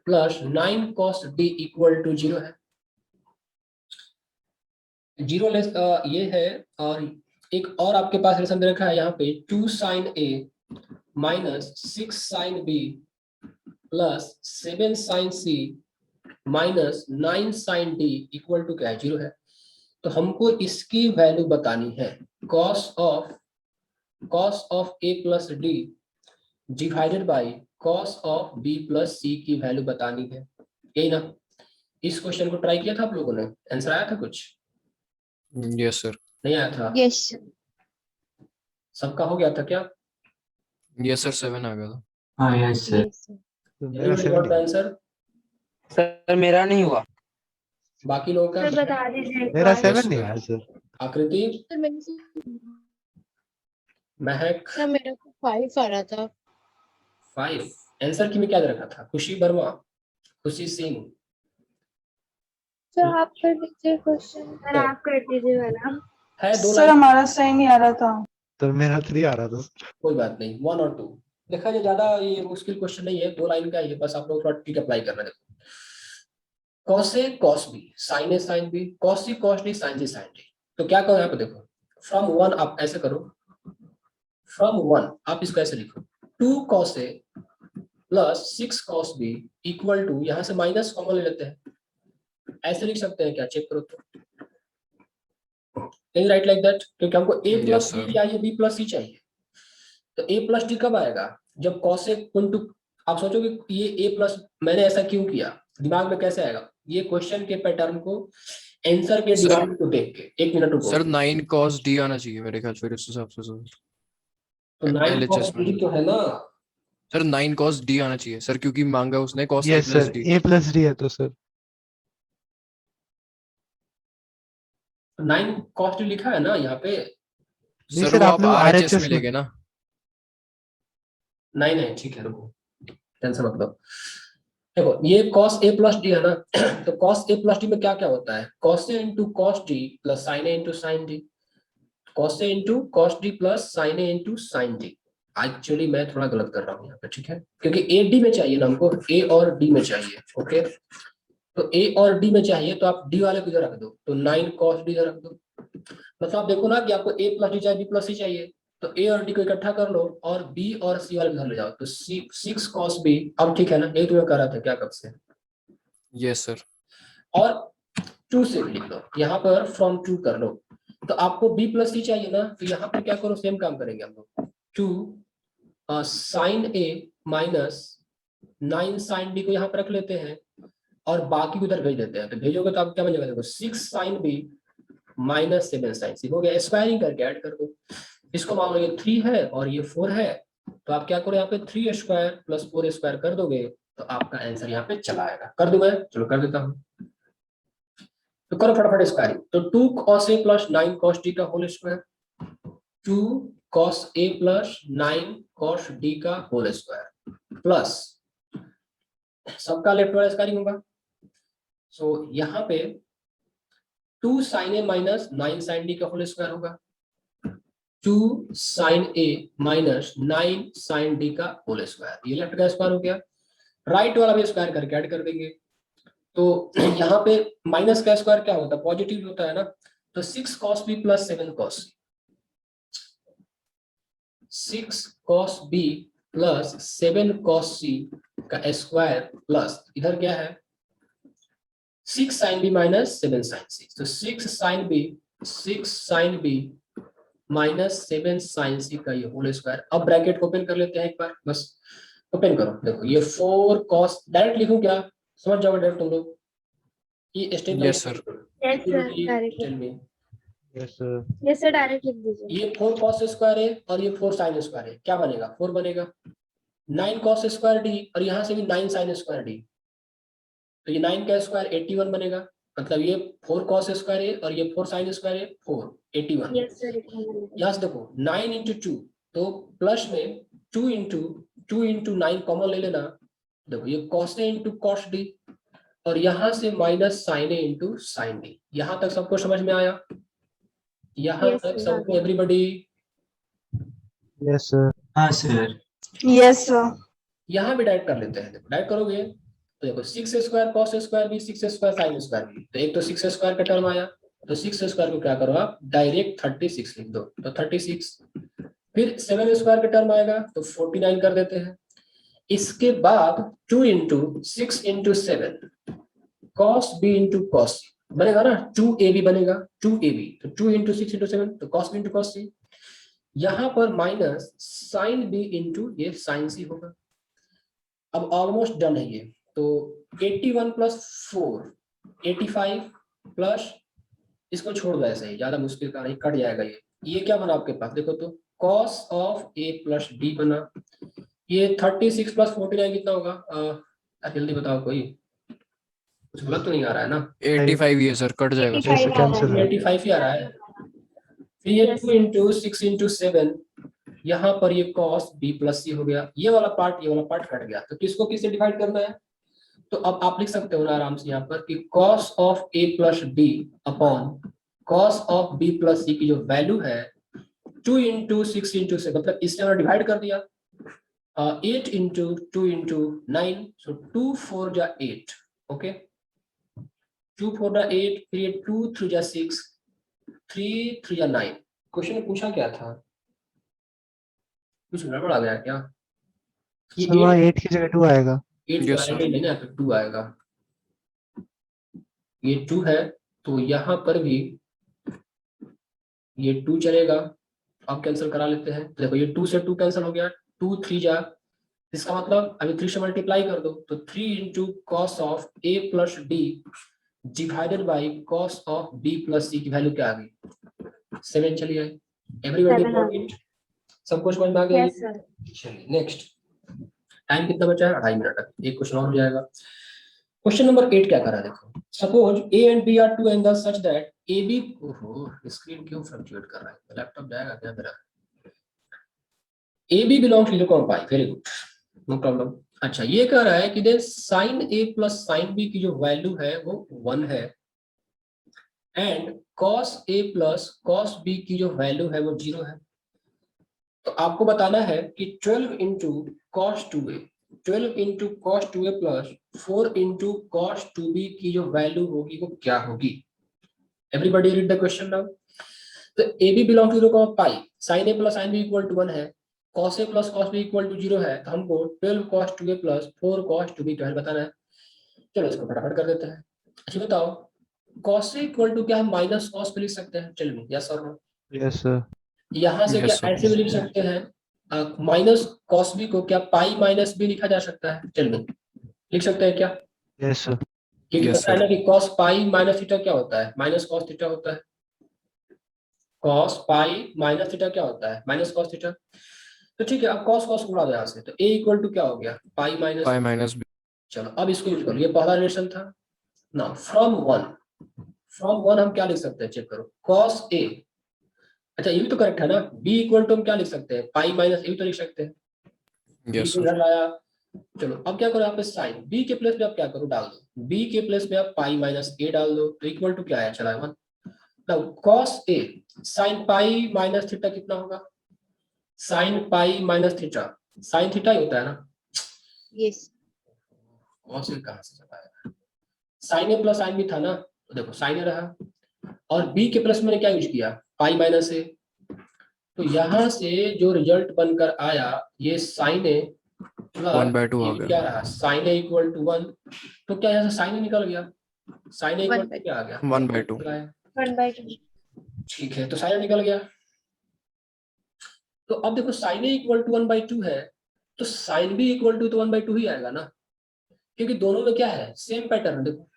plus 9 cos D equal to 0 है। 0 less ये है, और एक और आपके पास रिलेशन दे रखा है यहाँ पे 2 sin A minus 6 sin B plus 7 sin C minus 9 sin D equal to क्या है, 0 है। तो हमको इसकी वैल्यू बतानी है, cos of A plus D divided by cos of B plus C की वैल्यू बतानी है, यही ना। इस क्वेश्चन को ट्राई किया था आप लोगों ने, आंसर आया था कुछ? Yes sir. नहीं आया था? यस सबका हो गया था क्या? यस सर 7 आ गया था। हाँ यस सर। तो मेरा Anybody 7 got the answer? Sir मेरा नहीं हुआ। बाकी लोगों का? सर बता दीजिए एक मेरा बार। 7 नहीं आया सर। आकृति, सर महक, मेरे को 5 आ रहा था। 5। आंसर की में क्या दे रखा था? खुशी वर्मा, खुशी सिंह, सर आप कर दीजिए क्वेश्चन। सर आप कर दीजिए वाला। है 2 सर लाइन। हमारा सही नहीं आ रहा था। तो मेरा 3 आ रहा था। कोई बात नहीं, 1 और 2 देखा जाए, ज्यादा ये मुश्किल क्वेश्चन नहीं है, 2 लाइन का ही है, बस आप लोग थोड़ा ट्रिक अप्लाई करना। देखो, cos A cos B sin A sin B cos C cos D sin C sin D। तो क्या करो यहाँ पे, देखो फ्रॉम 1 आप ऐसे करो, फ्रॉम 1 आप इसको ऐसे लिखो 2 cos A plus 6 cos B equal to, यहाँ से माइनस कॉमन ले लेते हैं, ऐसे लिख सकते हैं क्या? चेक करो तो, कैन राइट लाइक दैट? क्योंकि हमको A Yes, plus sir. B चाहिए, B प्लस C चाहिए। तो A प्लस D कब आएगा? जब cos A इक्वल टू, आप सोचोगे ये A प्लस, मैंने ऐसा क्यों किया, दिमाग में कैसे आएगा? ये क्वेश्चन के पैटर्न को, आंसर के Sir. डिमांड को देख के, 1 मिनट रुको। सर 9 cos D आना चाहिए मेरे ख्याल फिर इस हिसाब से सर। तो 9 LHS cos में। D तो है ना। सर 9 cos D आना चाहिए सर, क्योंकि मांगा उसने cos A yes plus sir, D। A plus D है तो सर 9 cos D लिखा है ना यहाँ पे। नहीं सर सर, वो आप आपने वो RHS RHS में में लेंगे ना। नहीं ठीक है, रुको, टेंशन मत लो। देखो ये cos A प्लस D है ना, तो cos A प्लस D में क्या क्या होता है? cos A into cos D plus sin A into sin D, cos A into cos D plus sin A into sin D। Actually मैं थोड़ा गलत कर रहा हूँ यहाँ पे, ठीक है, क्योंकि A D में चाहिए ना हमको, A और D में चाहिए। ओके, तो A और D में चाहिए, तो आप D वाले को इधर रख दो, तो 9 cos D इधर रख दो। मतलब आप देखो ना कि आपको A प्लस D चाहिए, B प्लस C चाहिए, तो A और D को इकट्ठा कर लो और B और C वाले घर ले जाओ, तो 6 cos B। अब ठीक है ना, एक तुम्हें कर रहा था क्या कब से? Yes sir. और 2 से लिख लो, यहाँ पर फ्रॉम 2 कर लो। तो आपको B प्लस C चाहिए ना, तो यहाँ पर क्या करो, सेम काम करेंगे हम लोग। 2 sin A minus 9 sin D को यहाँ पर रख लेते हैं और बाकी को इधर भेज देते हैं। तो भेजोगे तो आप क्या बन जाएगा, देखो 6 sin B minus 7 sin C हो गया। स्क्वायरिंग करके ऐड कर दो। इसको मान लो ये 3 है और ये 4 है, तो आप क्या करो, यहाँ पे 3 स्क्वायर प्लस 4 स्क्वायर कर दोगे, तो आपका आंसर यहाँ पे चला आएगा। कर दूं मैं? चलो कर देता हूँ, तो करो फटाफट स्क्वायरिंग। तो 2 cos A plus 9 cos D का whole square, 2 cos A plus 9 cos D का होल स्क्वायर प्लस सबका लेफ्ट वाला स्क्वायरिंग होगा। सो यहाँ पे 2 sin A minus 9 sin D का होल स्क्वायर होगा, 2 sin A minus 9 sin D का होल स्क्वायर, ये लेफ्ट का स्क्वायर हो गया। राइट वाला भी स्क्वायर करके ऐड कर देंगे। तो यहाँ पे माइनस का स्क्वायर क्या होता है, पॉजिटिव होता है ना, तो 6 cos B plus 7 cos C, 6 cos B plus 7 cos C का स्क्वायर प्लस इधर क्या है 6 sin B minus 7 sin C, तो 6 sin B minus 7 sin C का ये होल स्क्वायर। अब ब्रैकेट को ओपन कर लेते हैं एक बार, बस ओपन करो। देखो ये 4 cos, डायरेक्ट लिखूं क्या, समझ जाओगे डायरेक्ट तुम लोग, ये step by yes sir. Yes sir direct. Yes sir. Yes sir direct लिख दीजिए। ये 4 cos स्क्वायर है और ये 4 sin स्क्वायर है, क्या बनेगा, 4 बनेगा। 9 cos स्क्वायर D और यहाँ से भी 9 sin स्क्वायर D, तो ये 9 का स्क्वायर 81 बनेगा। मतलब ये 4 cos स्क्वायर ए और ये 4 sin स्क्वायर ए 4 81। यस सर यहाँ से देखो 9 इंटू 2, तो प्लस में 2 इंटू 9 कॉमन ले लेना। देखो ये cos ए इंटू cos डी, और यहाँ से माइनस sin ए इंटू sin डी। यहाँ तक सबको समझ में आया? यहाँ Yes, तक sir, सबको हाँ। एवरीबॉडी? Yes sir. हाँ सर। Yes sir. यहाँ भी डाइट कर लेते हैं। देखो डाइट करोगे तो देखो 6 स्क्वायर cos स्क्वायर भी, 6 स्क्वायर sin स्क्वायर भी, तो एक तो 6 स्क्वायर का टर्म आया, तो 6 स्क्वायर को क्या करो आप डायरेक्ट 36 लिख दो, तो 36। फिर 7 स्क्वायर का टर्म आएगा तो 49 कर देते हैं। इसके बाद 2 into 6 into 7 cos b into cos c बनेगा ना, 2ab बनेगा, 2ab, तो 2 इंटू 6 इंटू 7 तो cos b into cos c। यहाँ पर माइनस sin b इंटू ये sin c होगा। अब ऑलमोस्ट डन है ये, तो 81 प्लस 4 85 प्लस, इसको छोड़ दो ऐसे ही, ज्यादा मुश्किल का नहीं, कट जाएगा ये क्या बना आपके पास? देखो तो cos of a plus b बना। ये 36 प्लस 49 कितना होगा? जल्दी बताओ, कोई कुछ गलत तो नहीं आ रहा है ना? 85 ही है सर, कट जाएगा सर। 85 कैंसिल है। 85 ही आ रहा है। फिर ये 2 इंटू 6 इंटू 7, यहाँ पर ये cos b प्लस c हो गया। ये वाला पार्ट कट गया, तो किसको किससे डिवाइड करना है? तो अब आप लिख सकते हो ना आराम से यहाँ पर कि cos of a plus b upon cos of b plus c की जो वैल्यू है 2 इंटू 6 इंटू 7, मतलब इससे हमने डिवाइड कर दिया। 8 इंटू 2 इंटू 9, सो 2 4 जा 8, ओके, 2 4 जा 8, फिर ये 2 3 जा 6, 3 3 जा 9। क्वेश्चन में पूछा क्या था? कुछ गड़बड़ आ गया क्या? ये सर वहाँ 8 की जगह 2 आएगा। 8 Yes, sir. नहीं ना, तो 2 आएगा। ये 2 है, तो यहाँ पर भी ये 2 चलेगा। अब कैंसिल करा लेते हैं। देखो ये 2 से 2 कैंसिल हो गया, 2 3 जा, इसका मतलब अभी 3 से मल्टीप्लाई कर दो, तो 3 into cos of a plus D divided by cos of b plus c की वैल्यू क्या आ गई? 7 चली आई। एवरीबॉडी 7 आ गई। सबको समझ में आ गया? Yes sir. चलिए नेक्स्ट। टाइम कितना बचा है? 2.5 मिनट तक एक क्वेश्चन और हो जाएगा। क्वेश्चन नंबर 8 क्या करा? देखो suppose a and b are two angles such that AB, ओहो स्क्रीन क्यों फ्लक्चुएट कर रहा है? लैपटॉप जाएगा क्या मेरा? AB बिलोंग्स टू कौन pi, very good, no problem. अच्छा ये कह रहा है कि then sin A plus sin B की जो वैल्यू है वो 1 है, and cos A plus cos B की जो वैल्यू है वो 0 है। तो आपको बताना है कि 12 into cos 2A, 12 into cos 2A plus 4 into cos 2B की जो वैल्यू होगी वो क्या होगी? Everybody read the question now. तो AB बिलोंग टू कौन pi, sin A plus sin B equal to 1 है, cos A plus cos B equal to 0 है, तो हमको 12 cos 2A plus 4 cos 2B क्या है बताना है। चलो इसको फटाफट कर देते हैं। अच्छा बताओ cos A इक्वल टू क्या हम माइनस cos पे लिख सकते हैं? चलिए यस और नो। Yes sir. यहाँ से Yes, क्या sir. ऐसे भी लिख सकते हैं, माइनस cos B को क्या पाई माइनस B लिखा जा सकता है? चलिए लिख सकते हैं क्या? Yes sir. क्योंकि Yes, पता है ना कि cos पाई माइनस थीटा क्या होता है? माइनस cos थीटा होता है। cos पाई माइनस थीटा क्या होता है? Minus cos theta. तो ठीक है, अब cos cos उड़ा दो यहाँ से, तो a इक्वल टू क्या हो गया? Pi minus. पाई माइनस b। चलो अब इसको यूज करो, ये पहला रिलेशन था ना। फ्रॉम वन हम क्या लिख सकते हैं? चेक करो, cos a, अच्छा ये भी तो करेक्ट है ना। b इक्वल टू हम क्या लिख सकते हैं? पाई माइनस, ये भी तो लिख सकते हैं। Yes, b को sir. इधर लाया। चलो अब क्या करो यहाँ पे साइन b के प्लेस में आप क्या करो डाल दो, b के प्लेस में आप पाई माइनस a डाल दो, तो इक्वल टू क्या है? चला 1। Now cos a sin pi minus theta कितना होगा? sin pi minus theta, sin theta ही होता है ना। यस। cos a कहाँ से चला आएगा? sin a plus sin b था ना, तो देखो sin a रहा, और b के प्लस मैंने क्या यूज किया? पाई माइनस a। तो यहाँ से जो रिजल्ट बनकर आया ये sin a 1/2 आ ये गया। क्या रहा? sin a इक्वल टू 1, तो क्या यहाँ से sin a निकल गया? sin a इक्वल 1/2 क्या आ गया? 1/2। 1/2। ठीक है, तो sin a निकल गया। तो अब देखो sin a इक्वल टू 1/2 है, तो sin b इक्वल टू तो 1/2 ही आएगा ना, क्योंकि दोनों में क्या है? Same pattern. देखो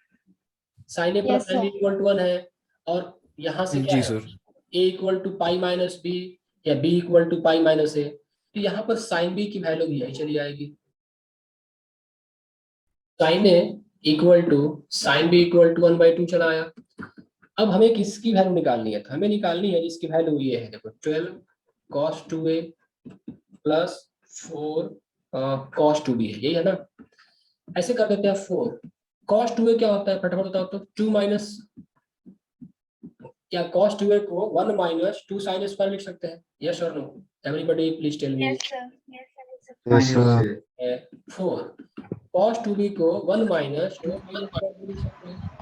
sin a plus Yes, sin b sir. Equal to 1 है, और यहाँ से क्या जी है? Sir. a equal to pi minus b या b equal to pi minus a, तो यहाँ पर sin b की वैल्यू भी यही चली आएगी। sin a equal to sine भी इक्वल टू 1/2 चला आया। अब हमें किसकी वैल्यू निकालनी है? तो हमें निकालनी है जिसकी वैल्यू ये है, देखो 12 cos 2a plus 4 cos 2b है, यही है ना। ऐसे कर देते हैं 4 cos 2a क्या होता है फटाफट बताओ तो 2 माइनस, क्या cos 2a को 1 माइनस 2 sin स्क्वायर लिख सकते हैं? यस और no? Everybody please tell me. Yes, sir. Yes, sir. Yes, sir. 4 cos 2b को 1 माइनस 2 sin स्क्वायर लिख सकते हैं।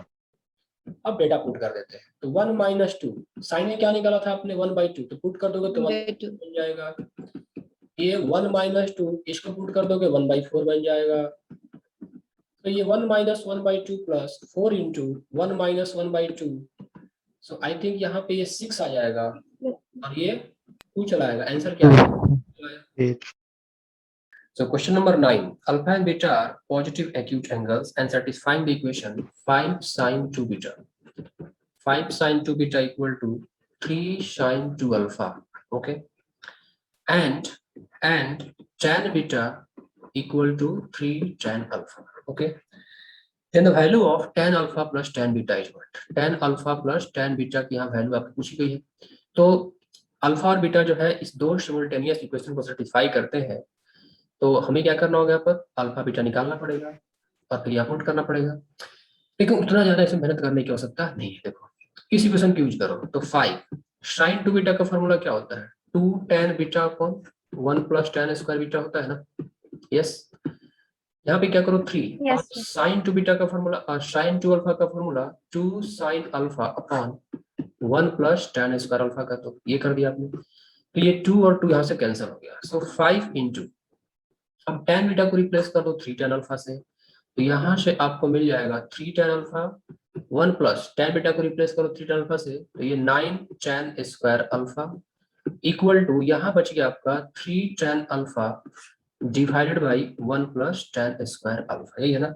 अब डेटा पुट कर देते हैं, तो 1 माइनस 2 साइन में क्या निकाला था आपने 1/2, तो पुट कर दोगे तो 1 बन जाएगा। ये 1 माइनस 2 इसको पुट कर दोगे 1/4 बन जाएगा। तो ये 1 minus 1/2 plus 4 into 1 minus 1/2, so I think यहाँ पे ये 6 आ जाएगा और ये 2 चला आएगा। आंसर क्या है? 8. So question number 9, alpha and beta are positive acute angles and satisfying the equation 5 sin 2 beta. 5 sin 2 beta equal to 3 sin 2 alpha. Okay. And tan beta equal to 3 tan alpha. Okay. Then the value of tan alpha plus tan beta is what? Tan alpha plus tan beta की यहाँ value आपको पूछी गई है। तो alpha और beta जो है इस दो सिमुल्टेनियस इक्वेशन को सेटिस्फाई करते हैं, तो हमें क्या करना होगा? यहाँ पर अल्फा बीटा निकालना पड़ेगा और फिर यहाँ पुट करना पड़ेगा। लेकिन उतना ज्यादा इसमें मेहनत करने की आवश्यकता नहीं है। देखो इस इक्वेशन की यूज करो तो 5 sin 2 बीटा का फॉर्मूला क्या होता है? 2 tan beta upon 1 plus tan square beta होता है ना। यस, यहाँ पे क्या करो 3 Yes, sir. sin 2 बीटा का फॉर्मूला sin 2 अल्फा का formula 2 sin alpha upon 1 plus tan square alpha का, तो ये कर दिया आपने। तो ये 2 और 2 यहाँ से कैंसिल हो गया, सो 5 इंटू, अब tan बीटा को रिप्लेस कर दो 3 tan अल्फा से, तो यहाँ से आपको मिल जाएगा 3 tan alpha 1 plus tan beta को रिप्लेस करो 3 tan अल्फा से, तो ये 9 tan square alpha equal to यहाँ बच गया आपका 3 tan alpha divided by 1 plus tan square alpha, यही है ना।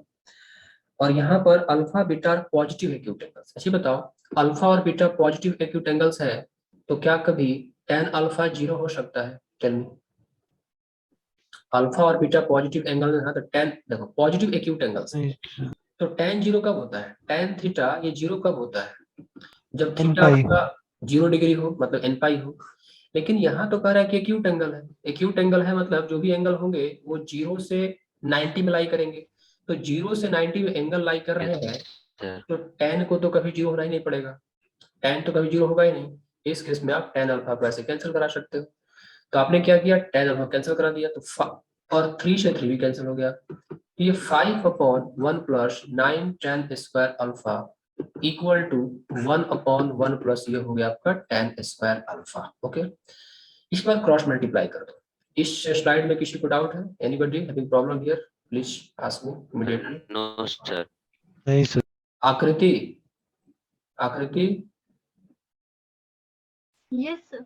और यहाँ पर alpha beta positive acute angles. अच्छी बताओ, अल्फा और बीटा पॉजिटिव एक्यूट एंगल्स है, तो क्या कभी tan अल्फा 0 हो सकता है? Tell me. अल्फा और बीटा पॉजिटिव एंगल है तो tan, देखो पॉजिटिव एक्यूट एंगल्स, तो tan 0 कब होता है? tan थीटा ये 0 कब होता है? जब थीटा आपका 0 डिग्री हो, मतलब n पाई हो। लेकिन यहाँ तो कह रहा है कि एक्यूट एंगल है। एक्यूट एंगल है मतलब जो भी एंगल होंगे वो 0 से 90 में लाई करेंगे, तो 0 से 90 में एंगल लाई कर रहे हैं, तो tan को तो कभी 0 होना ही नहीं पड़ेगा, tan तो कभी 0 होगा ही नहीं। इस केस में आप tan अल्फा को ऐसे कैंसिल करा सकते हो। तो आपने क्या किया? tan अल्फा कैंसिल करा दिया, तो और 3 से 3 भी कैंसिल हो गया। तो ये 5 upon 1 plus 9 tan square alpha equal to 1 upon 1 plus ये हो गया आपका tan स्क्वायर अल्फा। ओके, इसके बाद क्रॉस मल्टीप्लाई कर दो। इस स्लाइड में किसी को डाउट है? Anybody having problem here? Please ask me immediately. No sir. नहीं सर. Aakriti Yes, sir.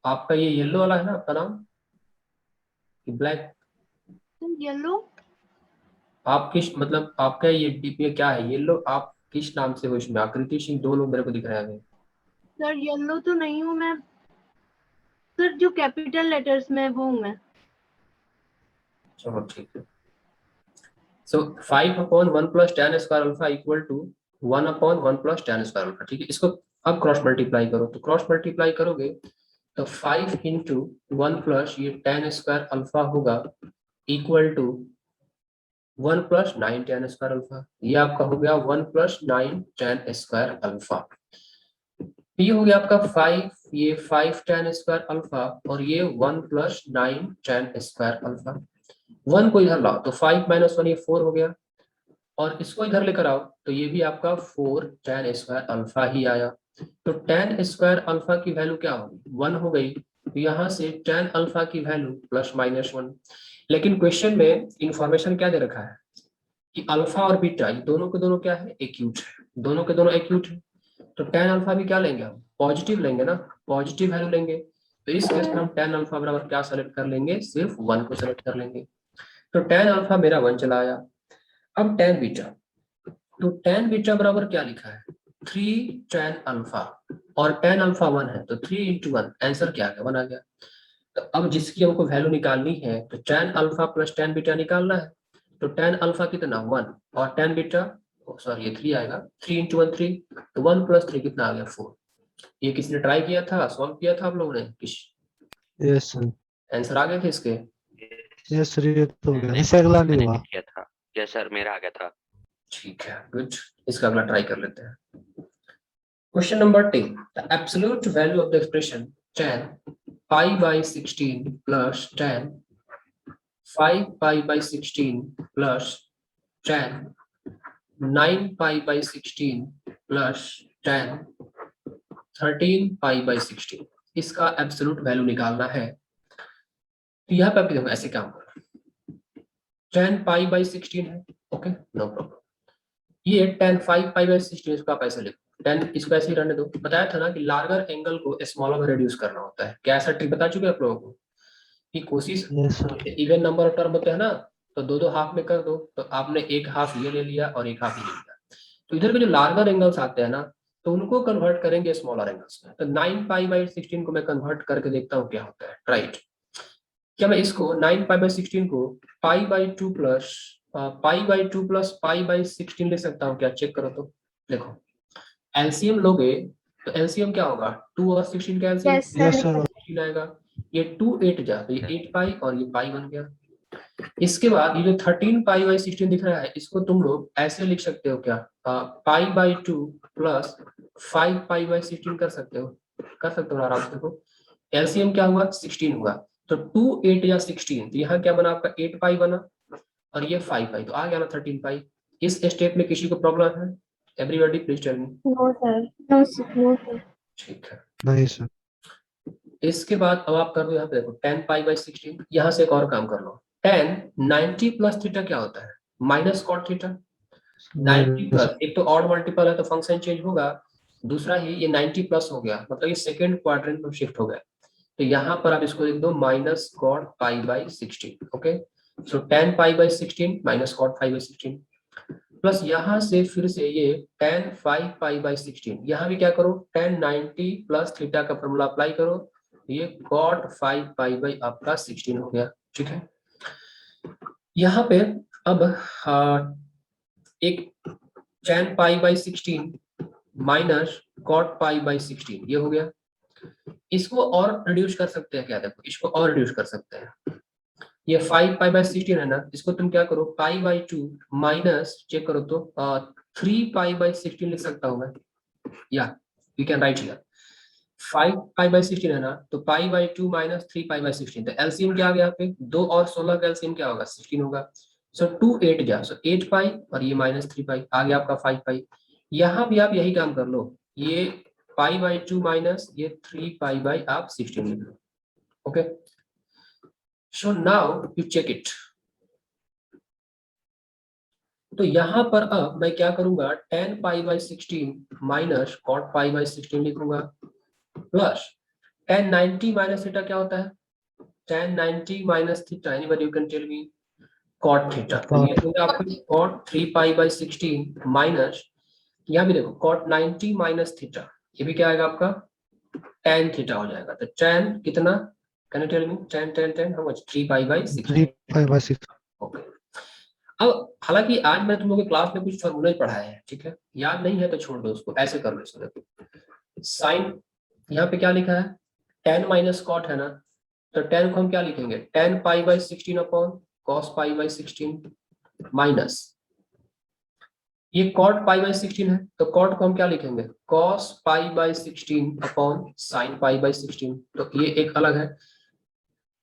आपका ये येलो वाला है ना आपका नाम कि ब्लैक? Yellow. आप किस, मतलब आपका ये डीपी क्या है येलो? आप किस नाम से हो इसमें? आकृति सिंह, दो लोग मेरे को दिख रहे हैं अभी। सर येलो तो नहीं हूँ मैं सर, जो कैपिटल लेटर्स में वो हूँ मैं। चलो ठीक है। So 5 upon 1 plus tan square alpha equal to 1 upon 1 plus tan square alpha. ठीक है, इसको अब क्रॉस मल्टीप्लाई करो, तो क्रॉस मल्टीप्लाई करोगे तो 5 इंटू 1 प्लस ये tan स्क्वायर अल्फा होगा equal to 1 plus 9 tan square alpha. ये आपका हो गया 1 प्लस 9 tan स्क्वायर अल्फा। ये हो गया आपका 5, ये 5 tan स्क्वायर अल्फा और ये 1 प्लस 9 tan स्क्वायर अल्फा। 1 को इधर लाओ तो 5 माइनस 1 ये 4 हो गया, और इसको इधर लेकर आओ तो ये भी आपका 4 tan स्क्वायर अल्फा ही आया। तो tan स्क्वायर अल्फा की वैल्यू क्या होगी? 1 हो गई, तो यहाँ से tan अल्फा की वैल्यू प्लस माइनस 1। लेकिन क्वेश्चन में इंफॉर्मेशन क्या दे रखा है कि अल्फा और बीटा ये दोनों के दोनों क्या है? एक्यूट है, दोनों के दोनों एक्यूट है। तो tan अल्फा भी क्या लेंगे हम? पॉजिटिव लेंगे ना, पॉजिटिव वैल्यू लेंगे। तो इस केस में हम tan अल्फा बराबर क्या सेलेक्ट कर लेंगे? सिर्फ 1 को सेलेक्ट कर लेंगे। तो tan अल्फा मेरा 1 चला आया। अब tan बीटा, तो tan बीटा बराबर क्या लिखा है? 3 tan अल्फा, और tan अल्फा 1 है तो 3 इंटू 1, आंसर क्या आ गया? 1 आ गया। तो अब जिसकी हमको वैल्यू निकालनी है तो tan alpha plus tan beta निकालना है, तो tan अल्फा कितना 1 और tan बीटा सॉरी ये 3 आएगा, 3 इंटू 1 3, तो 1 प्लस 3 कितना आ गया 4। ये किसने ट्राई किया था, सॉल्व किया था आप लोगों ने, किस यस सर, आंसर आ गए थे इसके? यस सर, ये तो हो गया, इससे अगला नहीं मैंने हुआ। भी किया था। यस सर, मेरा आ गया था। ठीक है, गुड। इसका अगला ट्राई कर लेते हैं। Question number 10, the absolute value of the expression tan pi by 16 plus tan 5 pi by 16 plus tan 9 pi by 16 plus tan 13 pi by 16, इसका एब्सोल्यूट वैल्यू निकालना है। तो यहाँ पे आप देखो ऐसे काम करो, tan pi by 16 है, ओके नो प्रॉब्लम। ये tan 5 pi by 16 इसको आप ऐसे लिखो, tan इसको ऐसे ही रहने दो। बताया था ना कि लार्जर एंगल को स्मॉलर में रिड्यूस करना होता है, क्या ऐसा ट्रिक बता चुके आप लोगों को कि कोशिश yes sir, even number of term होते हैं ना, तो दो दो हाफ में कर दो, तो आपने एक हाफ ये ले लिया और एक हाफ ये ले लिया, तो इधर के जो लार्जर एंगल्स आते हैं ना, तो उनको कन्वर्ट करेंगे स्मॉलर एंगल्स में। तो 9 पाई बाई 16 को मैं कन्वर्ट करके देखता हूँ क्या होता है, राइट। क्या मैं इसको 9 पाई बाई 16 को पाई बाई 2 प्लस पाई बाई 16 लिख सकता हूँ क्या, चेक करो तो। देखो एलसीएम लोगे तो एलसीएम क्या होगा, 2 और 16 का LCM yes sir, yes sir, 16 आएगा। ये 2 8 जा तो ये 8 पाई और ये पाई बन गया। इसके बाद ये जो 13 पाई बाई 16 दिख रहा है, इसको तुम लोग ऐसे लिख सकते हो क्या, पाई बाई 2 प्लस 5 पाई बाई 16 कर सकते हो आराम से। देखो एलसीएम क्या हुआ 16 हुआ, तो 2 8 या 16, तो यहाँ क्या बना आपका 8 पाई बना और ये 5 पाई, तो आ गया ना 13 पाई। इस स्टेप में किसी को प्रॉब्लम है? Everybody please tell me. No sir, no sir, no sir. ठीक है, नहीं सर, इसके बाद अब आप कर दो यहाँ पे, देखो 10 पाई बाई 16। यहाँ से एक और काम कर लो, tan 90 प्लस थीटा क्या होता है, माइनस कॉट थीटा। 90 प्लस, एक तो ऑड मल्टीपल है तो फंक्शन चेंज होगा, दूसरा ही ये 90 प्लस हो गया, मतलब ये सेकंड क्वाड्रेंट में शिफ्ट हो गया, तो यहाँ पर आप इसको लिख दो minus cot pi by 16, okay. So tan pi by 16 minus cot pi by 16 plus यहाँ से फिर से ये tan 5 पाई बाई 16, यहाँ भी क्या करो tan 90 प्लस थीटा का फॉर्मूला अप्लाई करो, ये cot 5 पाई बाई आपका 16 हो गया, ठीक है। यहाँ पे अब एक tan पाई बाई 16 माइनस cot पाई बाई 16 ये हो गया। इसको और रिड्यूस कर सकते हैं क्या, देखो इसको और रिड्यूस कर सकते हैं। ये 5 पाई बाई 16 है ना, इसको तुम क्या करो पाई बाई 2 माइनस, चेक करो तो 3 पाई बाई 16 लिख सकता हूँ मैं, या you can write here 5 pi by 16 है ना, तो पाई बाई 2 माइनस 3 पाई बाई 16, तो एलसीएम क्या आ गया यहाँ पे 2 और 16 का एलसीएम क्या होगा 16 होगा। सो 2 8 गया, सो 8 पाई और ये माइनस 3 पाई आ गया आपका 5 पाई। यहाँ भी आप यही काम कर लो, ये पाई बाई 2 माइनस ये 3 पाई बाई आप 16 लिख लो, okay. So now you check it. तो यहाँ पर अब मैं क्या करूंगा tan पाई बाई 16 माइनस cot पाई बाई 16 लिखूंगा प्लस tan 90 माइनस थीटा क्या होता है, tan 90 minus theta, anybody you can tell me, cot theta. तो ये होगा आपका cot 3 पाई बाई 16 माइनस, यहाँ भी देखो cot 90 माइनस थीटा, ये भी क्या आएगा आपका tan थीटा हो जाएगा। तो tan कितना, can you tell me, tan how much 3 pi by 16, 3 pi by 6। Okay. अब हालांकि आज मैं तुम लोगों के क्लास में कुछ फॉर्मूले पढ़ाए हैं, ठीक है, याद नहीं है तो छोड़ दो उसको, ऐसे कर लो इसको। देखो साइन यहाँ पे क्या लिखा है tan माइनस कॉट है ना, तो tan को हम क्या लिखेंगे tan pi by 16 upon cos pi by 16 minus ये cot पाई बाई 16 है, तो cot को हम क्या लिखेंगे cos pi by 16 upon sin pi by 16, तो ये एक अलग है।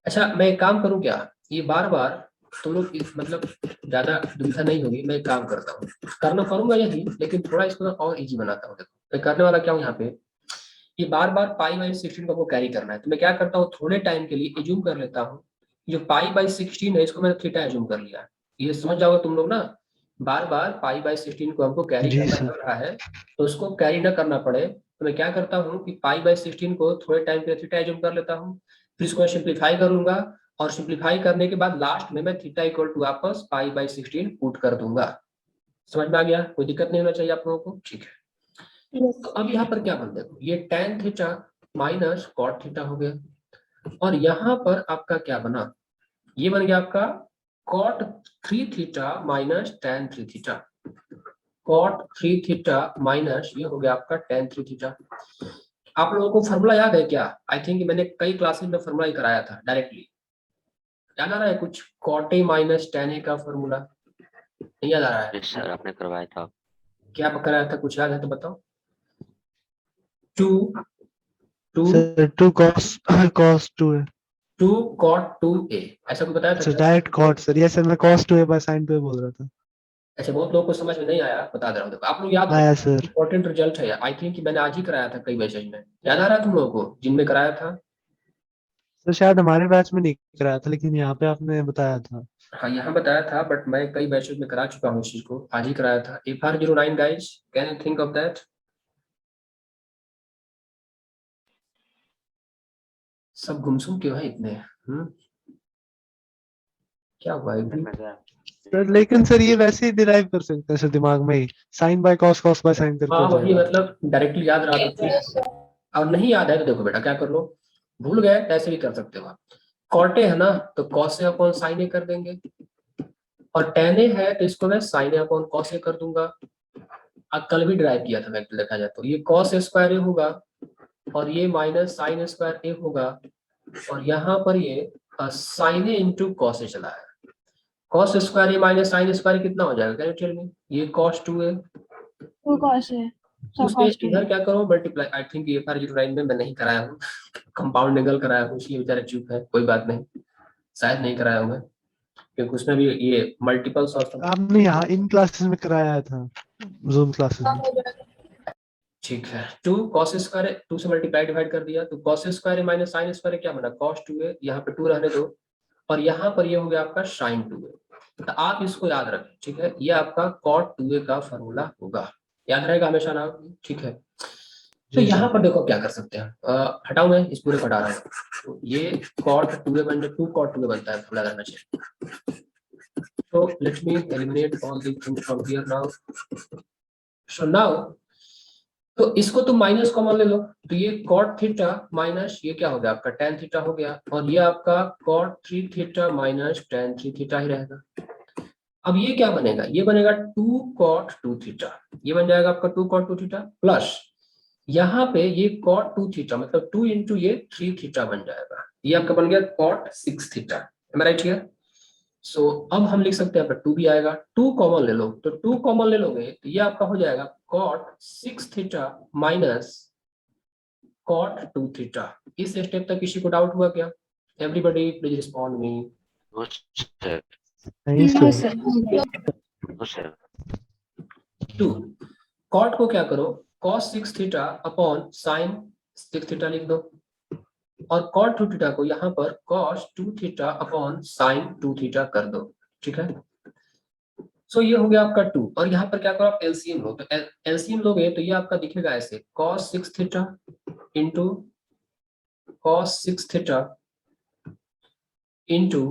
अच्छा मैं एक काम करूं क्या, ये बार बार तुम लोग मतलब ज्यादा दुविधा नहीं होगी, मैं एक काम करता हूँ, करना करूंगा यही, लेकिन थोड़ा इसको और इजी बनाता हूँ। देखो मैं करने वाला क्या हूँ यहाँ पे, ये बार बार पाई बाई 16 को कैरी करना है, तो मैं क्या करता हूँ थोड़े टाइम के लिए एज्यूम कर लेता हूँ, जो पाई बाई 16 है इसको मैंने थीटा एज्यूम कर लिया, ये समझ जाओगे तुम लोग ना। बार बार पाई बाई 16 को हमको कैरी जी करना सर। पड़ रहा है, तो उसको कैरी ना करना पड़े, तो मैं क्या करता हूँ कि पाई बाई 16 को थोड़े टाइम के लिए थीटा एज्यूम कर लेता हूँ, फिर इसको सिंप्लीफाई करूंगा, और सिंप्लीफाई करने के बाद लास्ट में मैं थीटा इक्वल टू वापस पाई बाई 16 पुट कर दूंगा। समझ में आ गया, कोई दिक्कत नहीं होना चाहिए आप लोगों को, ठीक है। यस तो अब यहाँ पर क्या बन, देखो ये tan theta minus cot theta हो गया, और यहाँ पर आपका क्या बना, ये बन गया आपका cot 3 theta minus tan 3 theta, cot 3 theta minus ये हो गया आपका tan 3 थीटा। आप लोगों को फॉर्मूला याद है क्या? आई थिंक मैंने कई क्लासेस में फॉर्मूला ही कराया था डायरेक्टली। याद आ रहा है कुछ? cot a minus tan a का फॉर्मूला नहीं याद आ रहा है? यस सर, आपने करवाया था। क्या कराया था, कुछ याद है तो बताओ। 2 2 सर 2 cos 2 है 2 cot 2a ऐसा कुछ बताया था सर, क्या? डायरेक्ट cot सर, ये सर मैं cos 2 by sin 2 बोल रहा था। अच्छा, बहुत लोगों को समझ में नहीं आया, बता दे रहा हूँ। देखो आप लोग याद आया सर। इंपॉर्टेंट रिजल्ट है, आई थिंक मैंने आज ही कराया था कई बैचेज में। याद आ रहा है तुम लोगों को जिनमें कराया था? सर शायद हमारे बैच में नहीं कराया था, लेकिन यहाँ पे आपने बताया था। हाँ यहाँ बताया था, बट मैं कई बैचेज में करा चुका हूँ इस चीज को, आज ही कराया था। FR09 guys, can you think of that? सब गुमसुम क्यों है इतने? क्या हुआ एकदम? सर लेकिन सर ये वैसे ही डिराइव कर सकते हैं सर, दिमाग में ही sin by cos, cos by sin करके हाँ हो वही, जाएगा। मतलब डायरेक्टली याद रहा तो ठीक, और नहीं याद है तो देखो बेटा क्या कर लो, भूल गए ऐसे भी कर सकते हो आप। कॉटे है ना, तो कॉस ए अपॉन साइन ए कर देंगे, और टेन ए है तो इसको मैं sign A upon cos A कर दूंगा। अब कल भी ड्राइव किया था मैं, देखा जाए तो ये कॉस स्क्वायर ए होगा और ये माइनस साइन स्क्वायर ए होगा, और यहाँ पर ये sign A into cos A चला है। कॉस स्क्वायर ए माइनस साइन स्क्वायर कितना हो जाएगा, कैन यू टेल मी? ये कॉस 2 है, 2 cos है, सब उसे cos 2 इधर है। क्या करो मल्टीप्लाई। आई थिंक ये FR09 में मैं नहीं कराया हूँ, कंपाउंड एंगल कराया हूँ, इसलिए बेचारा चुप है। कोई बात नहीं, शायद नहीं कराया हूँ मैं, क्योंकि उसमें भी ये मल्टीपल सोर्स। आपने यहाँ इन क्लासेस में कराया था, जूम क्लासेस में। ठीक है, 2 cos स्क्वायर 2 से मल्टीप्लाई डिवाइड कर दिया, तो cos square minus sine square क्या बना, cos 2 है, यहाँ पे 2 रहने दो, और यहाँ पर ये हो गया आपका sin 2 है। तो आप इसको याद रखें, ठीक है, ये आपका cot 2a का फॉर्मूला होगा, याद रहेगा हमेशा ना, ठीक है। तो जी यहाँ सर। पर देखो क्या कर सकते हैं, हटाओ, मैं इस पूरे को हटा रहा हूँ, तो ये cot 2a बन जाए, 2 cot 2a बनता है, फॉर्मूला रहना चाहिए। तो let me eliminate all the things from here now. So now, तो इसको तुम माइनस कॉमन ले लो, तो ये cot थीटा माइनस ये क्या हो गया आपका tan थीटा हो गया, और ये आपका cot 3 theta minus tan 3 theta ही रहेगा। अब ये क्या बनेगा, ये बनेगा 2 cot 2 थीटा, ये बन जाएगा आपका 2 cot 2 थीटा, प्लस यहाँ पे ये cot 2 थीटा मतलब 2 इंटू ये 3 थीटा बन जाएगा, ये आपका बन गया cot 6 theta. Am I right here? So अब हम लिख सकते हैं, पर 2 भी आएगा, 2 कॉमन ले लो, तो 2 कॉमन ले लोगे तो ये आपका हो जाएगा cot 6 theta minus cot 2 theta. इस स्टेप तक किसी को डाउट हुआ क्या? Everybody please respond me. No sir, नहीं no sir. Sir. No sir. 2 cot को क्या करो, cos 6 theta upon sin 6 theta लिख दो, और cot 2 थीटा को यहाँ पर cos 2 theta upon sin 2 theta कर दो, ठीक है। सो ये हो गया आपका 2, और यहाँ पर क्या करो आप एलसीएम लो, तो एलसीएम लोगे तो ये आपका दिखेगा ऐसे, cos 6 theta into cos 6 theta into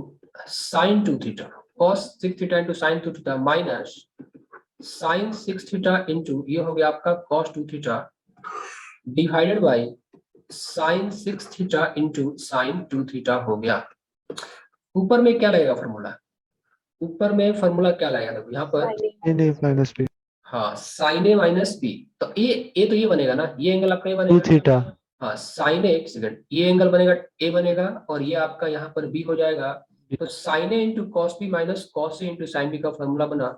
sin 2 theta, cos 6 theta into sin 2 theta minus sin 6 theta into ये हो गया आपका cos 2 theta divided by sin 6 theta into sin 2 theta हो गया। ऊपर में क्या लगेगा फॉर्मूला, ऊपर में फॉर्मूला क्या लगेगा, देखो यहाँ पर, a minus b हाँ sin a माइनस बी, तो ए तो ये बनेगा ना, ये एंगल आपका ये 2 बनेगा, थीटा। हाँ sin a, एक सेकंड, ये एंगल बनेगा ए बनेगा, और ये आपका यहाँ पर बी हो जाएगा, तो sin a into cos B minus cos A into sin B का फॉर्मूला बना,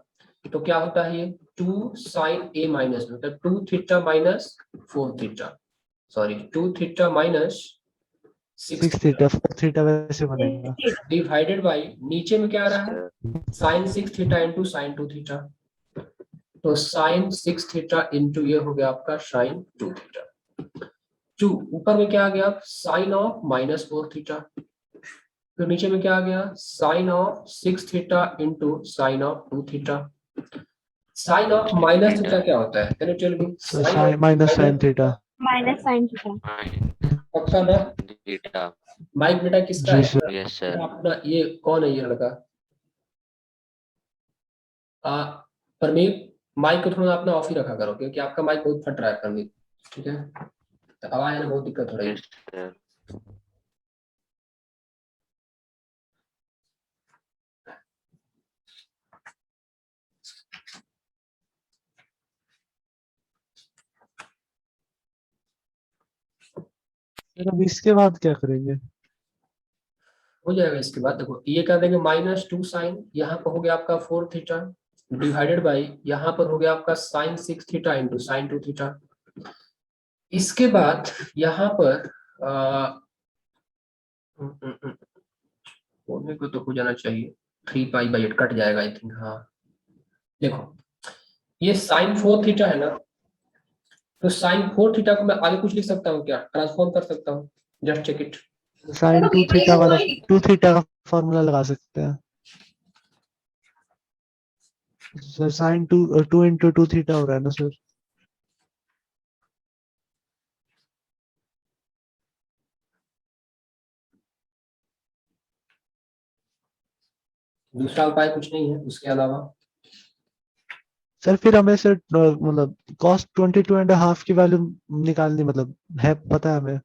तो क्या होता है ये 2 sin a माइनस मतलब 2 theta minus 4 theta, sorry 2 theta minus 6 6 theta 4 theta वैसे बनेगा। डिवाइडेड बाय नीचे में क्या आ रहा है sin 6 theta into sin 2 theta, तो sin 6 थीटा इंटू ये हो गया आपका sin 2 थीटा। 2 ऊपर में क्या आ गया sin ऑफ माइनस 4 थीटा, फिर नीचे में क्या आ गया sin of 6 theta into sin of 2 theta. sin of minus theta क्या होता है, can you tell me? So sin minus sin theta। Minus sin theta. पक्का ना? थीटा। माइक बेटा किसका जी है? सर। Yes sir. अपना ये कौन है ये लड़का? परमीत, माइक को थोड़ा अपना ऑफ ही रखा करो, क्योंकि आपका माइक बहुत फट रहा है परमीत, ठीक है, तो आवाज में बहुत दिक्कत हो रही है। Yes sir. फिर अब इसके बाद क्या करेंगे? हो जाएगा। इसके बाद देखो ये कर देंगे -2 साइन, यहाँ पर हो गया आपका 4 थीटा डिवाइडेड बाई यहाँ पर हो गया आपका sin 6 theta into sin 2 theta. इसके बाद यहाँ पर होने को तो हो जाना चाहिए 3π/8 कट जाएगा आई थिंक। हाँ देखो ये sin 4 थीटा है ना, तो sin 4 थीटा को मैं आगे कुछ लिख सकता हूँ क्या, ट्रांसफॉर्म कर सकता हूँ? Just check it. Sin 2 theta वाला 2 थीटा का फॉर्मूला लगा सकते हैं सर। साइन 2 इंटू 2 थीटा हो रहा है ना सर? दूसरा उपाय कुछ नहीं है उसके अलावा। सर फिर हमें सर मतलब कॉस 22.5 की वैल्यू निकालनी, मतलब है पता है हमें।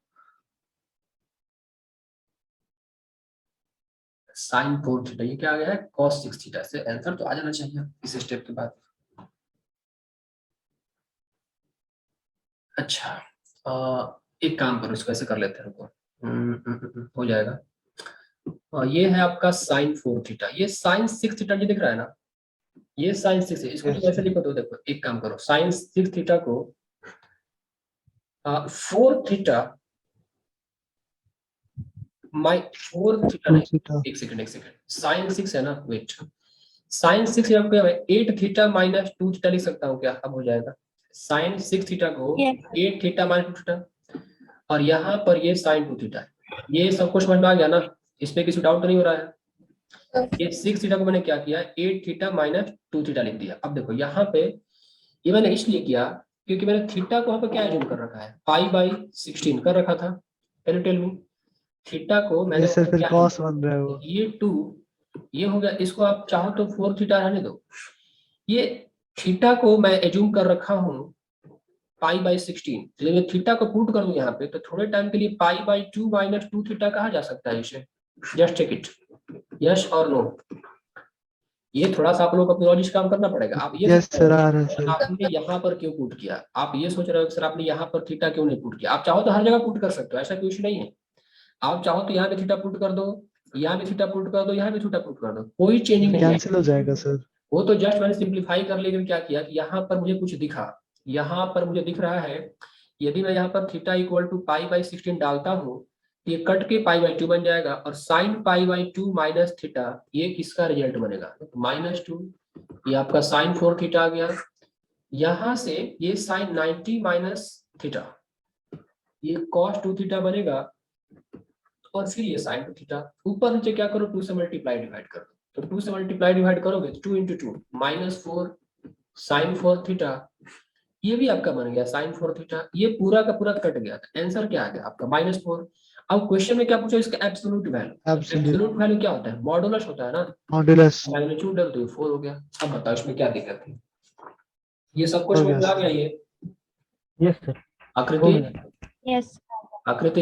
sin 4 थीटा ये क्या आ गया है cos 6 थीटा, से आंसर तो आ जाना चाहिए इस स्टेप के बाद। अच्छा एक काम करो, इसको ऐसे कर लेते हैं, रुको। हो जाएगा। ये है आपका sin 4 थीटा, ये sin 6 थीटा ये दिख रहा है ना, ये sin 6 है, इसको तुम ऐसे लिखो तो देखो एक काम करो sin 6 थीटा को 4 थीटा 4 थीटा 2 नहीं, थीटा एक सेकंड sin 6 है ना, वेट sin 6 या क्या 8 थीटा माइनस 2 थीटा लिख सकता हूँ क्या? अब हो जाएगा sin 6 थीटा को Yes. 8 थीटा माइनस 2 थीटा, और यहाँ पर ये sin 2 थीटा है। ये सब कुछ समझ में आ गया ना, इसमें किसी डाउट नहीं हो रहा है। ये 6 थीटा को मैंने क्या किया 8 थीटा माइनस 2 थीटा लिख दिया। अब देखो यहाँ पे ये मैंने इसलिए किया क्योंकि मैंने थीटा को यहाँ पे क्या एज्यूम कर रखा है π/16 कर रखा था। Can you tell me theta को मैंने ये सर फिर क्या कॉस बन रहा है वो। ये 2 ये हो गया, इसको आप चाहो तो 4 थीटा रहने दो। ये थीटा को मैं एज्यूम कर रखा हूँ π/16, तो मैं थीटा को पुट कर दूं यहाँ पे तो थोड़े टाइम के लिए π/2 माइनस 2 थीटा कहा जा सकता है इसे। जस्ट चेक इट, यस और नो। ये थोड़ा सा आप लोग को अपनी लॉजिक काम करना पड़ेगा। आप ये यस सोच सर रहे आ हो रहा है कि सर। आपने यहाँ पर क्यों पुट किया, आप ये सोच रहे हो कि सर आपने यहाँ पर थीटा क्यों नहीं पुट किया। आप चाहो तो हर जगह पुट कर सकते हो, ऐसा कुछ नहीं है। आप चाहो तो यहाँ पे थीटा पुट कर दो, यहाँ भी थीटा पुट कर दो, यहाँ भी थीटा पुट कर दो, कोई चेंजिंग नहीं है। कैंसिल हो जाएगा सर। वो तो जस्ट मैंने सिंप्लीफाई कर लेकर क्या किया कि यहाँ पर मुझे कुछ दिखा, यहाँ पर मुझे दिख रहा है यदि मैं यहाँ पर थीटा इक्वल टू π/16 डालता हूँ ये कट के π/2 बन जाएगा, और साइन π/2 माइनस थीटा ये किसका रिजल्ट बनेगा -2। ये आपका साइन 4 थीटा आ गया। यहाँ से ये साइन 90 माइनस थीटा ये cos 2 थीटा बनेगा, और फिर ये साइन 2 थीटा। ऊपर नीचे क्या करो 2 से मल्टीप्लाई डिवाइड कर दो, तो 2 से मल्टीप्लाई डिवाइड करोगे 2 × 2 -4 साइन 4 थीटा, ये भी आपका बन गया साइन 4 थीटा। ये पूरा का पूरा कट गया था, आंसर क्या आ गया आपका -4। अब क्वेश्चन में क्या पूछा इसका एब्सोल्यूट वैल्यू। एब्सोल्यूट वैल्यू क्या होता है मॉडुलस होता है ना, मॉड्यूलस मैग्नीट्यूड डाल दो 4 हो गया। अब बताओ इसमें क्या दिक्कत है, ये सब कुछ हो समझ गया में आ सर। गया। ये यस सर आकृति Yes. आकृति